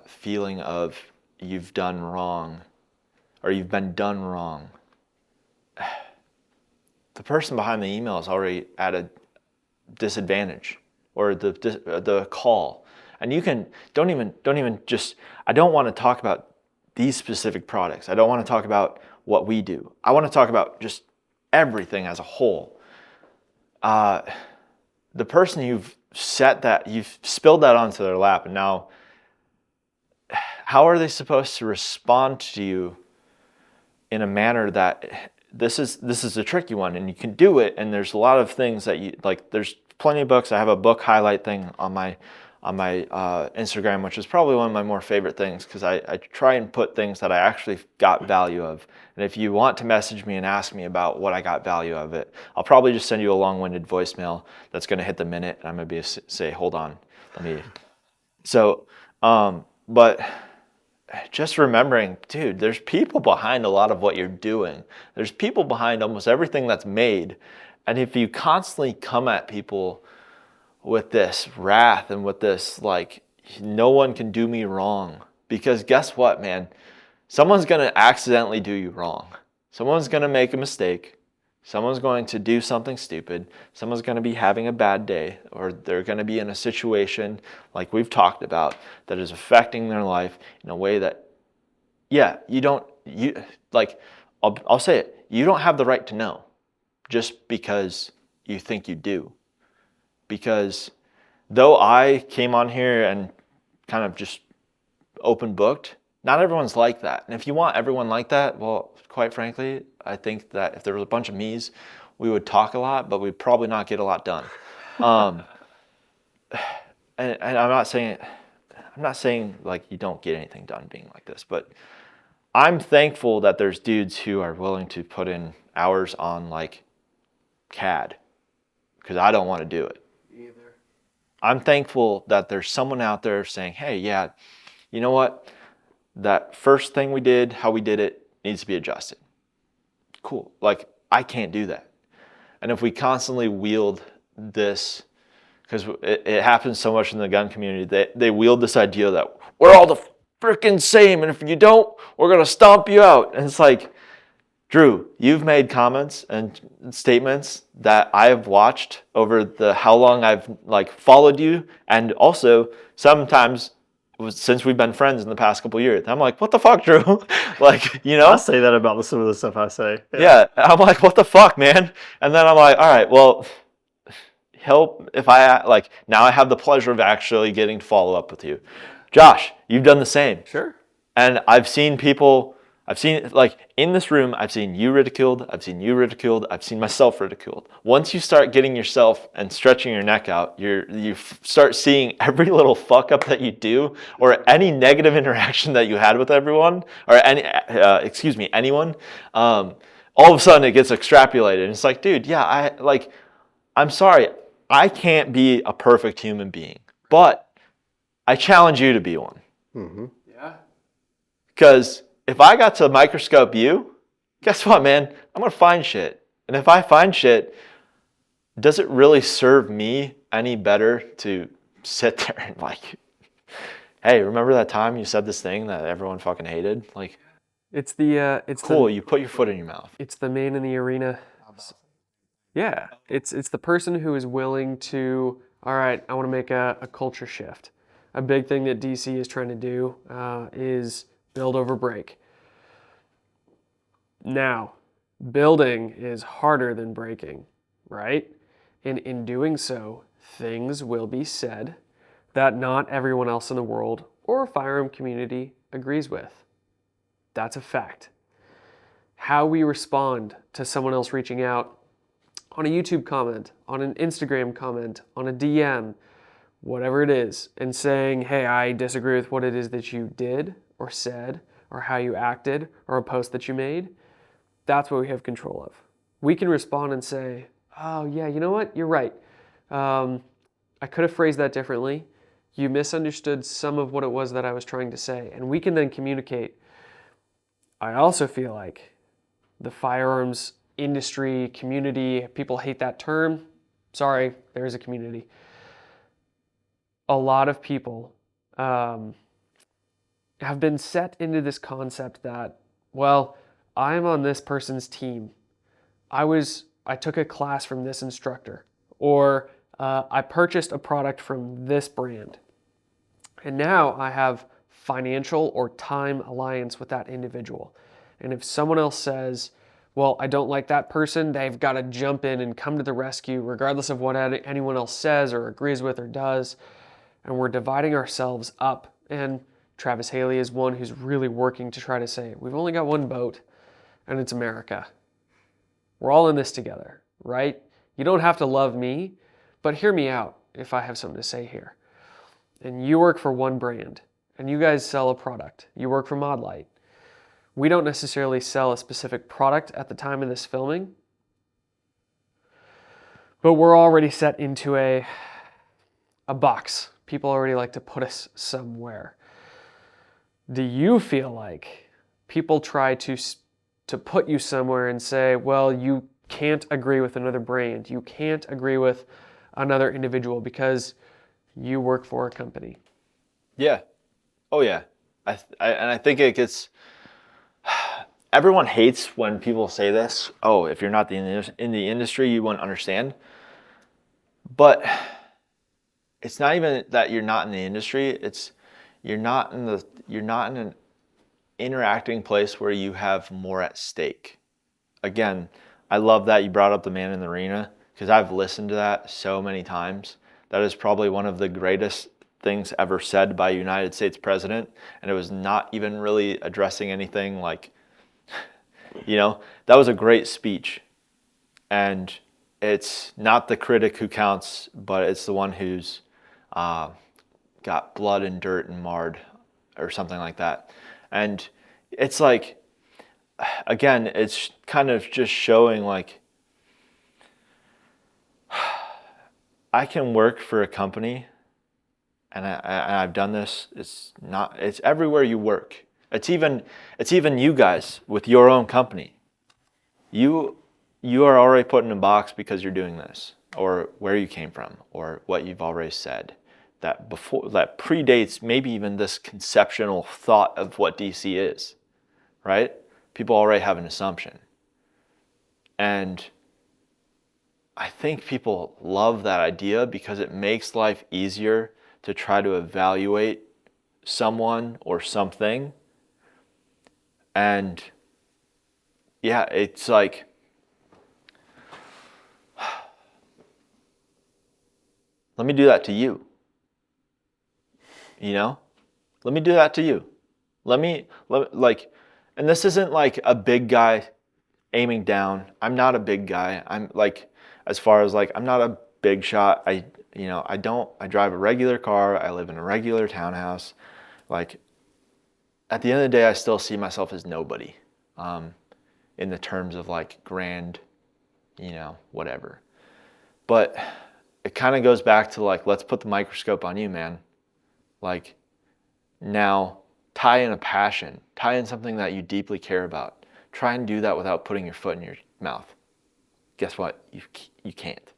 feeling of you've done wrong or you've been done wrong, the person behind the email is already at a disadvantage, or the call. And you can, don't even just, I don't want to talk about these specific products. I don't want to talk about what we do. I want to talk about just everything as a whole. The person you've spilled that onto their lap, and now how are they supposed to respond to you in a manner that this is a tricky one, and you can do it, and there's a lot of things that you like. There's plenty of books. I have a book highlight thing on my Instagram, which is probably one of my more favorite things, because I try and put things that I actually got value of. And if you want to message me and ask me about what I got value of it, I'll probably just send you a long-winded voicemail that's going to hit the minute, and I'm going to say, hold on, let me. So, but just remembering, dude, there's people behind a lot of what you're doing. There's people behind almost everything that's made. And if you constantly come at people with this wrath and with this, like, no one can do me wrong, because guess what, man? Someone's going to accidentally do you wrong. Someone's going to make a mistake. Someone's going to do something stupid. Someone's going to be having a bad day, or they're going to be in a situation like we've talked about that is affecting their life in a way that, yeah, I'll say it, you don't have the right to know just because you think you do. Because though I came on here and kind of just open booked, not everyone's like that. And if you want everyone like that, well, quite frankly, I think that if there was a bunch of me's, we would talk a lot, but we'd probably not get a lot done. And I'm not saying like you don't get anything done being like this, but I'm thankful that there's dudes who are willing to put in hours on like CAD, because I don't want to do it. Either. I'm thankful that there's someone out there saying, hey, yeah, you know what? That first thing we did, how we did it, needs to be adjusted. Cool. Like, I can't do that. And if we constantly wield this, because it happens so much in the gun community, they wield this idea that we're all the freaking same, and if you don't, we're going to stomp you out. And it's like, Drew, you've made comments and statements that I have watched over how long I've like followed you, and also sometimes since we've been friends in the past couple of years. I'm like, what the fuck, Drew? Like, you know? I say that about some of the stuff I say. Yeah, I'm like, what the fuck, man? And then I'm like, all right, well, help if now I have the pleasure of actually getting to follow up with you. Josh, you've done the same. Sure. And I've seen like in this room, I've seen you ridiculed, I've seen myself ridiculed. Once you start getting yourself and stretching your neck out, you start seeing every little fuck up that you do, or any negative interaction that you had with everyone, or anyone. All of a sudden it gets extrapolated, and it's like, dude, yeah, I'm sorry, I can't be a perfect human being, but I challenge you to be one. Mm-hmm. Yeah. Because if I got to microscope you, guess what, man? I'm going to find shit. And if I find shit, does it really serve me any better to sit there and like, hey, remember that time you said this thing that everyone fucking hated? Like, it's cool, you put your foot in your mouth. It's the man in the arena. Yeah, it's the person who is willing to, all right, I want to make a culture shift. A big thing that DC is trying to do is build over break. Now, building is harder than breaking, right? And in doing so, things will be said that not everyone else in the world or firearm community agrees with. That's a fact. How we respond to someone else reaching out on a YouTube comment, on an Instagram comment, on a DM, whatever it is, and saying, hey, I disagree with what it is that you did or said or how you acted or a post that you made, that's what we have control of. We can respond and say, oh yeah, you know what, you're right. I could have phrased that differently. You misunderstood some of what it was that I was trying to say, and we can then communicate. I also feel like the firearms industry, community, people hate that term. Sorry, there is a community. A lot of people have been set into this concept that, well, I'm on this person's team. I took a class from this instructor, or I purchased a product from this brand. And now I have financial or time alliance with that individual. And if someone else says, well, I don't like that person, they've got to jump in and come to the rescue, regardless of what anyone else says or agrees with or does. And we're dividing ourselves up. And Travis Haley is one who's really working to try to say, we've only got one boat, and it's America. We're all in this together, right? You don't have to love me, but hear me out if I have something to say here. And you work for one brand, and you guys sell a product. You work for Modlight. We don't necessarily sell a specific product at the time of this filming, but we're already set into a box. People already like to put us somewhere. Do you feel like people try to put you somewhere and say, well, you can't agree with another brand, you can't agree with another individual because you work for a company? Yeah. Oh yeah. I think it gets. Everyone hates when people say this. Oh, if you're not in the industry, you wouldn't understand. But it's not even that you're not in the industry. It's you're not in an interacting place where you have more at stake. Again, I love that you brought up the man in the arena because I've listened to that so many times. That is probably one of the greatest things ever said by a United States president, and it was not even really addressing anything like, that was a great speech. And it's not the critic who counts, but it's the one who's got blood and dirt and marred or something like that. And it's like, again, it's kind of just showing like, I can work for a company, and I've done this. It's everywhere you work. It's even you guys with your own company. You are already put in a box because you're doing this, or where you came from, or what you've already said. That predates maybe even this conceptual thought of what DC is, right? People already have an assumption. And I think people love that idea because it makes life easier to try to evaluate someone or something. And yeah, it's like, let me do that to you. Let me do that to you. And this isn't like a big guy aiming down. I'm not a big guy. I'm like, as far as like, I'm not a big shot. I drive a regular car. I live in a regular townhouse. Like, at the end of the day, I still see myself as nobody, in the terms of like grand, whatever. But it kind of goes back to like, let's put the microscope on you, man. Like, now tie in a passion, tie in something that you deeply care about. Try and do that without putting your foot in your mouth. Guess what? You can't.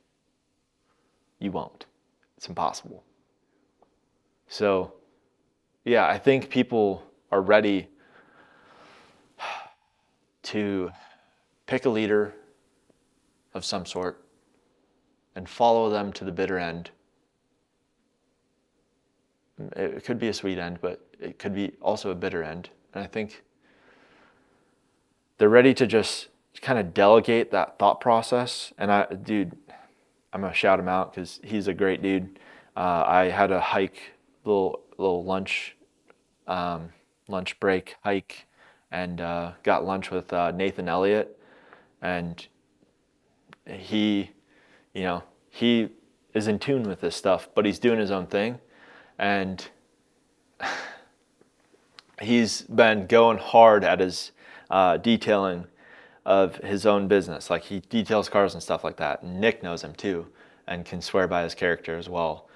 You won't. It's impossible. So, yeah, I think people are ready to pick a leader of some sort and follow them to the bitter end. It could be a sweet end, but it could be also a bitter end. And I think they're ready to just kind of delegate that thought process. And I'm gonna shout him out because he's a great dude. I had a hike, little lunch break hike, and got lunch with Nathan Elliott, and he is in tune with this stuff, but he's doing his own thing, and he's been going hard at his detailing of his own business. Like, he details cars and stuff like that. And Nick knows him too and can swear by his character as well.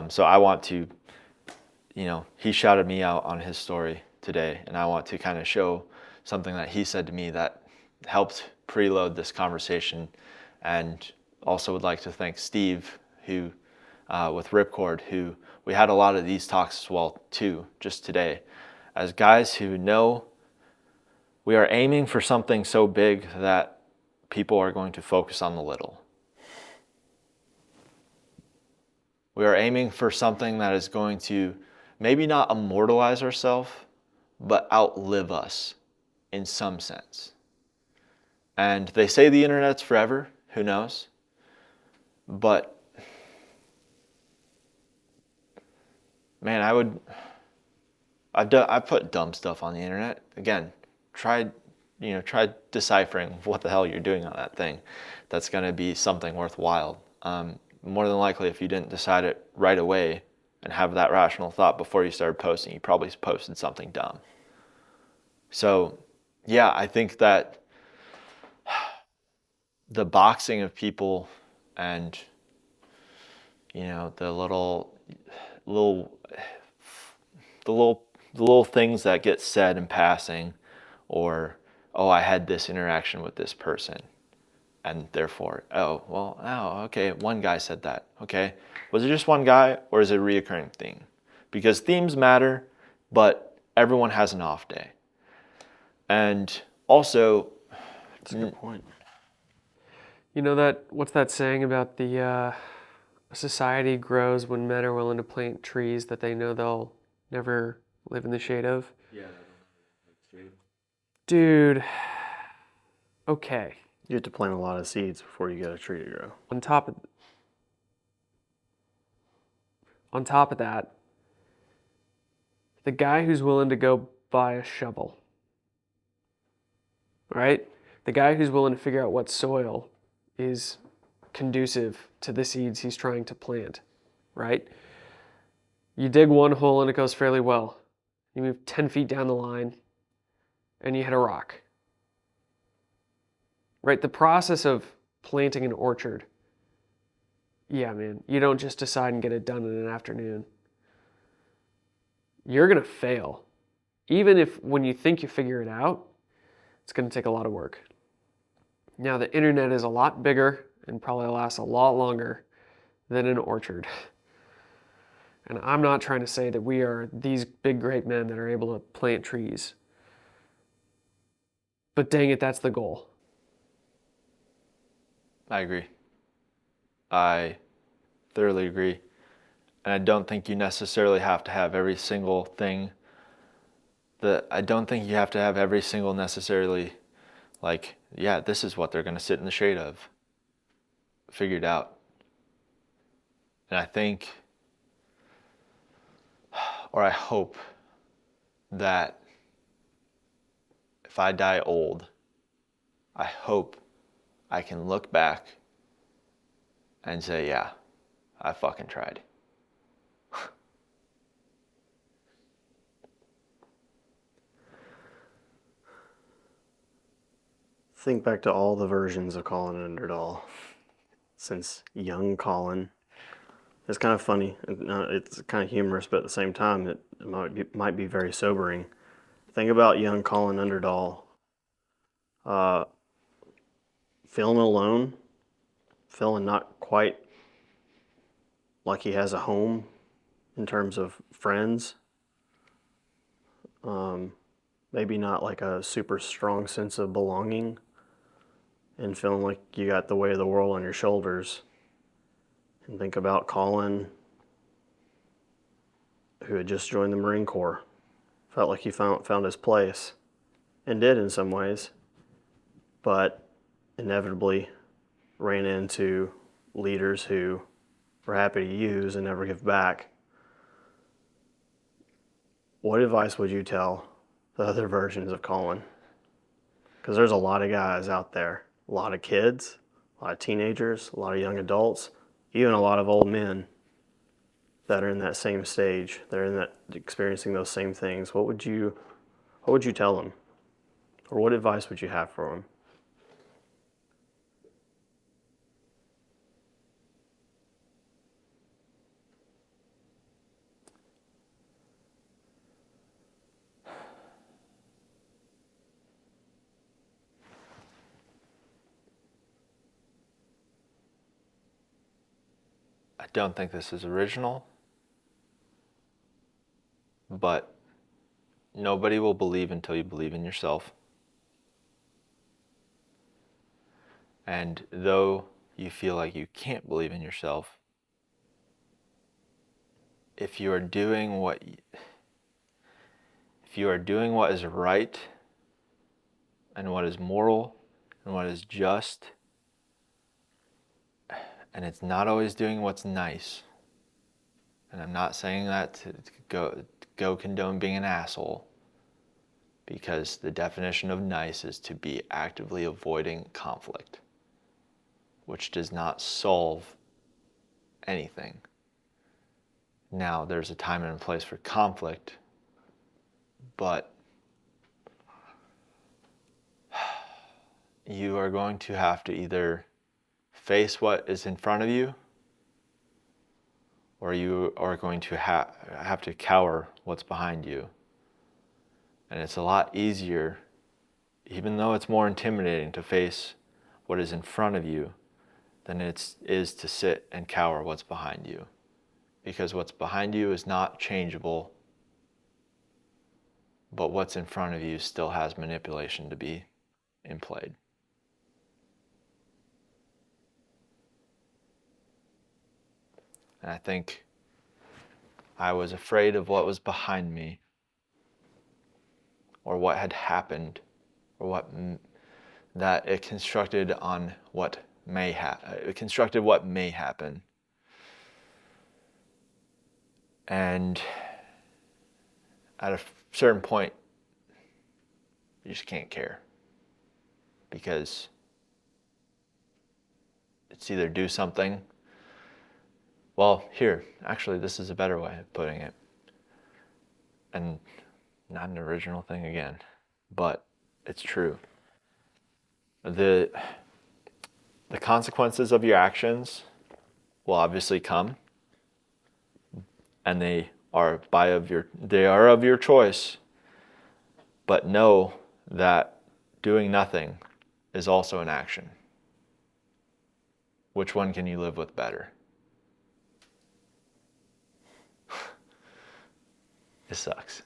So I want to, he shouted me out on his story today, and I want to kind of show something that he said to me that helped preload this conversation. And also would like to thank Steve, who with Ripcord, who we had a lot of these talks as well too, just today, as guys who know we are aiming for something so big that people are going to focus on the little. We are aiming for something that is going to maybe not immortalize ourselves, but outlive us in some sense. And they say the internet's forever, who knows? But man, I put dumb stuff on the internet. Again, try deciphering what the hell you're doing on that thing. That's going to be something worthwhile. More than likely, if you didn't decide it right away and have that rational thought before you started posting, you probably posted something dumb. So, yeah, I think that the boxing of people and, the little things that get said in passing, or, oh, I had this interaction with this person, and therefore, okay, one guy said that. Okay, was it just one guy, or is it a reoccurring theme? Because themes matter, but everyone has an off day. And also, that's a good point. What's that saying about the society grows when men are willing to plant trees that they know they'll never live in the shade of? Yeah. Dude, okay. You have to plant a lot of seeds before you get a tree to grow. On top of that, the guy who's willing to go buy a shovel, right? The guy who's willing to figure out what soil is conducive to the seeds he's trying to plant, right? You dig one hole and it goes fairly well. You move 10 feet down the line and you hit a rock, right? The process of planting an orchard, yeah, man, you don't just decide and get it done in an afternoon. You're going to fail. Even if when you think you figure it out, it's going to take a lot of work. Now, the internet is a lot bigger and probably lasts a lot longer than an orchard. And I'm not trying to say that we are these big, great men that are able to plant trees. But dang it, that's the goal. I agree. I thoroughly agree. And I don't think you necessarily have to have every single thing necessarily like, yeah, this is what they're going to sit in the shade of, figured out. And I think, or I hope, that if I die old, I hope I can look back and say, yeah, I fucking tried. Think back to all the versions of Collin Underdahl since young Collin. It's kind of funny. It's kind of humorous, but at the same time, it might be very sobering. Think about young Collin Underdahl feeling alone, feeling not quite like he has a home in terms of friends. Maybe not like a super strong sense of belonging, and feeling like you got the weight of the world on your shoulders. And think about Collin, who had just joined the Marine Corps. Felt like he found his place, and did in some ways, but inevitably ran into leaders who were happy to use and never give back. What advice would you tell the other versions of Collin? Because there's a lot of guys out there, a lot of kids, a lot of teenagers, a lot of young adults, even a lot of old men that are in that same stage. They're in that experiencing those same things. What would you tell them? Or what advice would you have for them? I don't think this is original, but nobody will believe until you believe in yourself. And though you feel like you can't believe in yourself, if you are doing what is right and what is moral and what is just, and it's not always doing what's nice, and I'm not saying that to go condone being an asshole, because the definition of nice is to be actively avoiding conflict, which does not solve anything. Now, there's a time and a place for conflict, but you are going to have to either face what is in front of you, or you are going to have to cower what's behind you. And it's a lot easier, even though it's more intimidating, to face what is in front of you than it is to sit and cower what's behind you. Because what's behind you is not changeable, but what's in front of you still has manipulation to be employed. And I think I was afraid of what was behind me, or what had happened, or that it constructed on what may it constructed what may happen. And at a certain point, you just can't care, because it's either do something. Well, here, actually, this is a better way of putting it, and not an original thing again, but it's true. The consequences of your actions will obviously come, and they are of your choice. But know that doing nothing is also an action. Which one can you live with better? It sucks.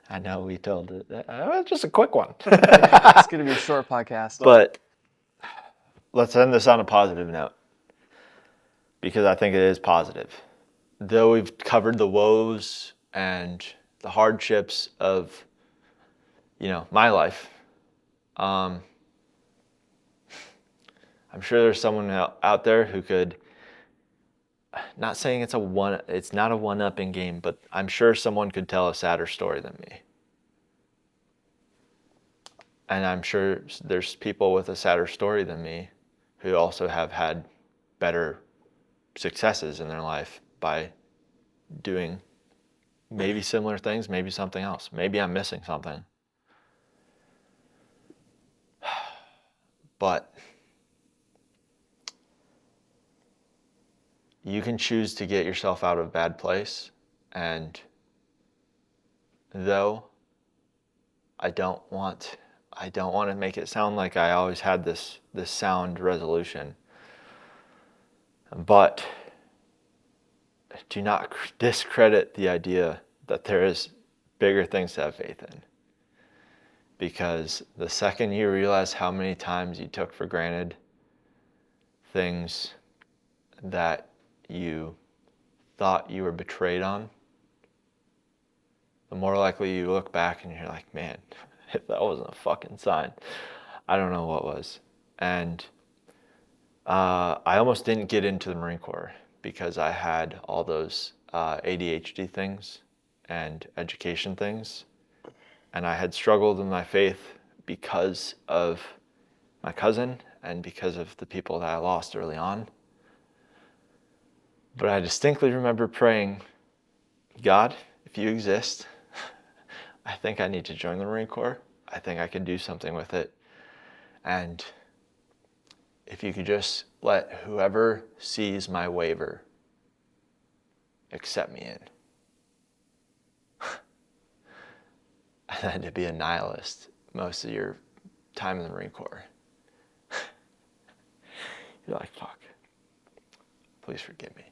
I know we told it. Just a quick one. It's going to be a short podcast. But let's end this on a positive note, because I think it is positive. Though we've covered the woes and the hardships of, my life, I'm sure there's someone out there who could, not saying it's not a one-upping game, but I'm sure someone could tell a sadder story than me. And I'm sure there's people with a sadder story than me who also have had better successes in their life by doing maybe similar things, maybe something else. Maybe I'm missing something. But you can choose to get yourself out of a bad place. And though I don't want to make it sound like I always had this sound resolution, but do not discredit the idea that there is bigger things to have faith in. Because the second you realize how many times you took for granted things that you thought you were betrayed on, the more likely you look back and you're like, man, if that wasn't a fucking sign, I don't know what was. And I almost didn't get into the Marine Corps because I had all those ADHD things and education things. And I had struggled in my faith because of my cousin and because of the people that I lost early on. But I distinctly remember praying, God, if you exist, I think I need to join the Marine Corps. I think I could do something with it. And if you could just let whoever sees my waiver accept me in. And then to be a nihilist most of your time in the Marine Corps. You're like, fuck, please forgive me.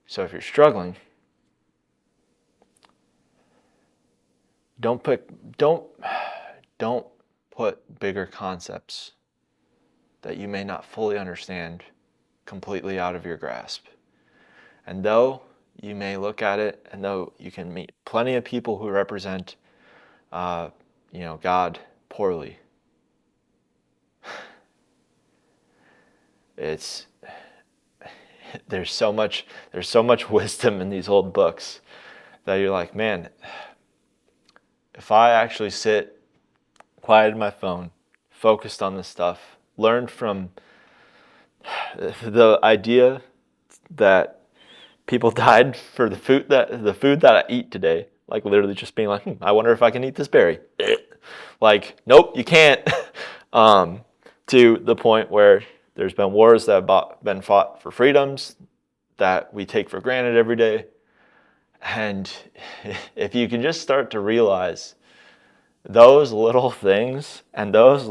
So if you're struggling, don't put bigger concepts that you may not fully understand completely out of your grasp. And though you may look at it, and though you can meet plenty of people who represent, God poorly, there's so much wisdom in these old books that you're like, man, if I actually sit, quieted my phone, focused on this stuff, learned from the idea that people died for the food that I eat today, like literally just being like, I wonder if I can eat this berry. Like, nope, you can't. To the point where there's been wars that have been fought for freedoms that we take for granted every day. And if you can just start to realize those little things and those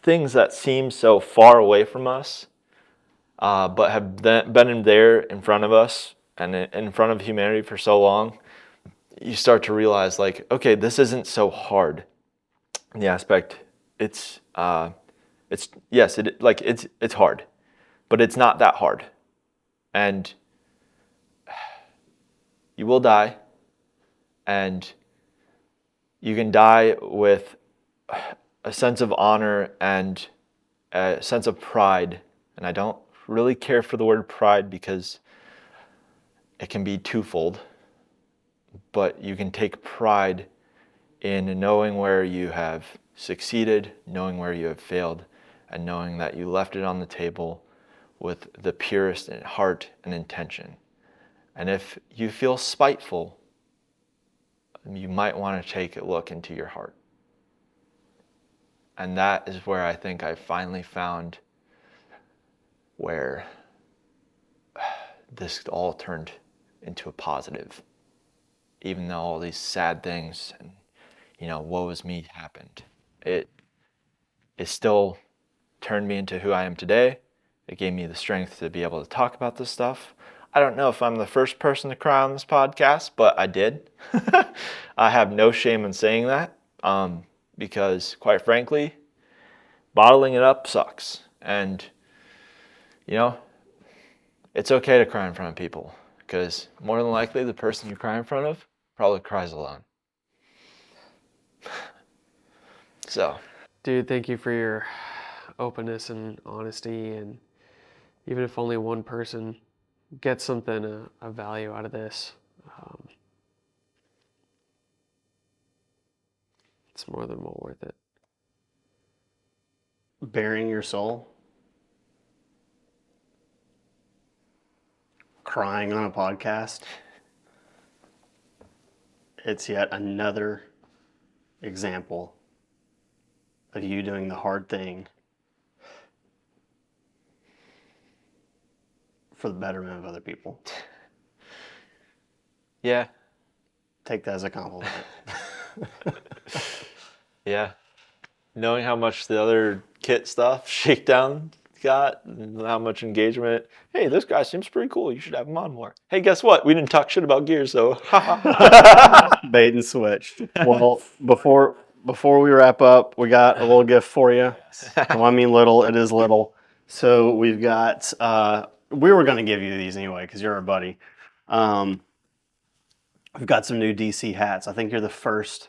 things that seem so far away from us, but have been there in front of us and in front of humanity for so long, you start to realize, like, okay, this isn't so hard. In the aspect, it's hard, but it's not that hard, and you will die, and you can die with a sense of honor and a sense of pride. And I don't really care for the word pride because it can be twofold, but you can take pride in knowing where you have succeeded, knowing where you have failed, and knowing that you left it on the table with the purest heart and intention. And if you feel spiteful, you might want to take a look into your heart. And that is where I think I finally found where this all turned into a positive. Even though all these sad things and, woe is me happened, it still turned me into who I am today. It gave me the strength to be able to talk about this stuff. I don't know if I'm the first person to cry on this podcast, but I did. I have no shame in saying that, because quite frankly, bottling it up sucks. And, it's okay to cry in front of people, because more than likely the person you cry in front of probably cries alone. So, dude, thank you for your openness and honesty, and even if only one person gets something of value out of this, it's more than well worth it. Bearing your soul, crying on a podcast, it's yet another example of you doing the hard thing for the betterment of other people. Yeah. Take that as a compliment. Yeah. Knowing how much the other kit stuff, Shakedown, got, and how much engagement. Hey, this guy seems pretty cool. You should have him on more. Hey, guess what? We didn't talk shit about gears, so. Bait and switch. Well, before we wrap up, we got a little gift for you. Well, I mean little, it is little. So we've got, we were going to give you these anyway because you're our buddy. We've got some new DC hats. I think you're the first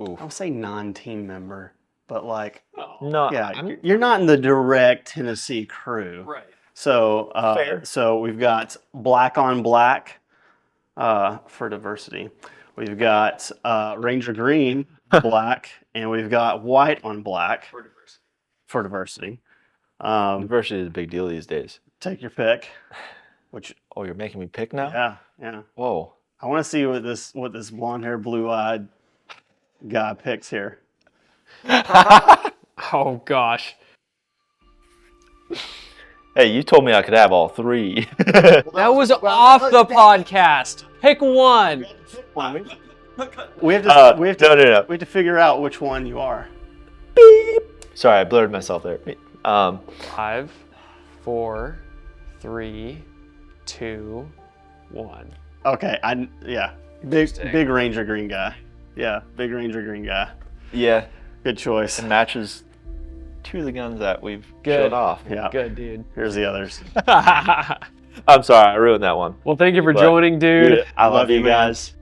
I'll say non-team member, but like, no, yeah, you're not in the direct Tennessee crew. Right. So, Fair. So we've got black on black for diversity. We've got Ranger green, black, and we've got white on black for diversity. Diversity is a big deal these days. Take your pick. Oh, you're making me pick now? Yeah. Whoa. I want to see what this blonde-haired, blue-eyed guy picks here. Oh gosh. Hey, you told me I could have all three. That was off the podcast. Pick one. We have to No. figure out which one you are. Beep. Sorry, I blurred myself there. 5, 4, 3, 2, 1. Okay, yeah. Big Ranger green guy. Yeah, big Ranger green guy. Yeah. Good choice. It matches 2 of the guns that we've showed off. Yeah. Good, dude. Here's the others. I'm sorry, I ruined that one. Well, thank you for joining, dude. I love you guys.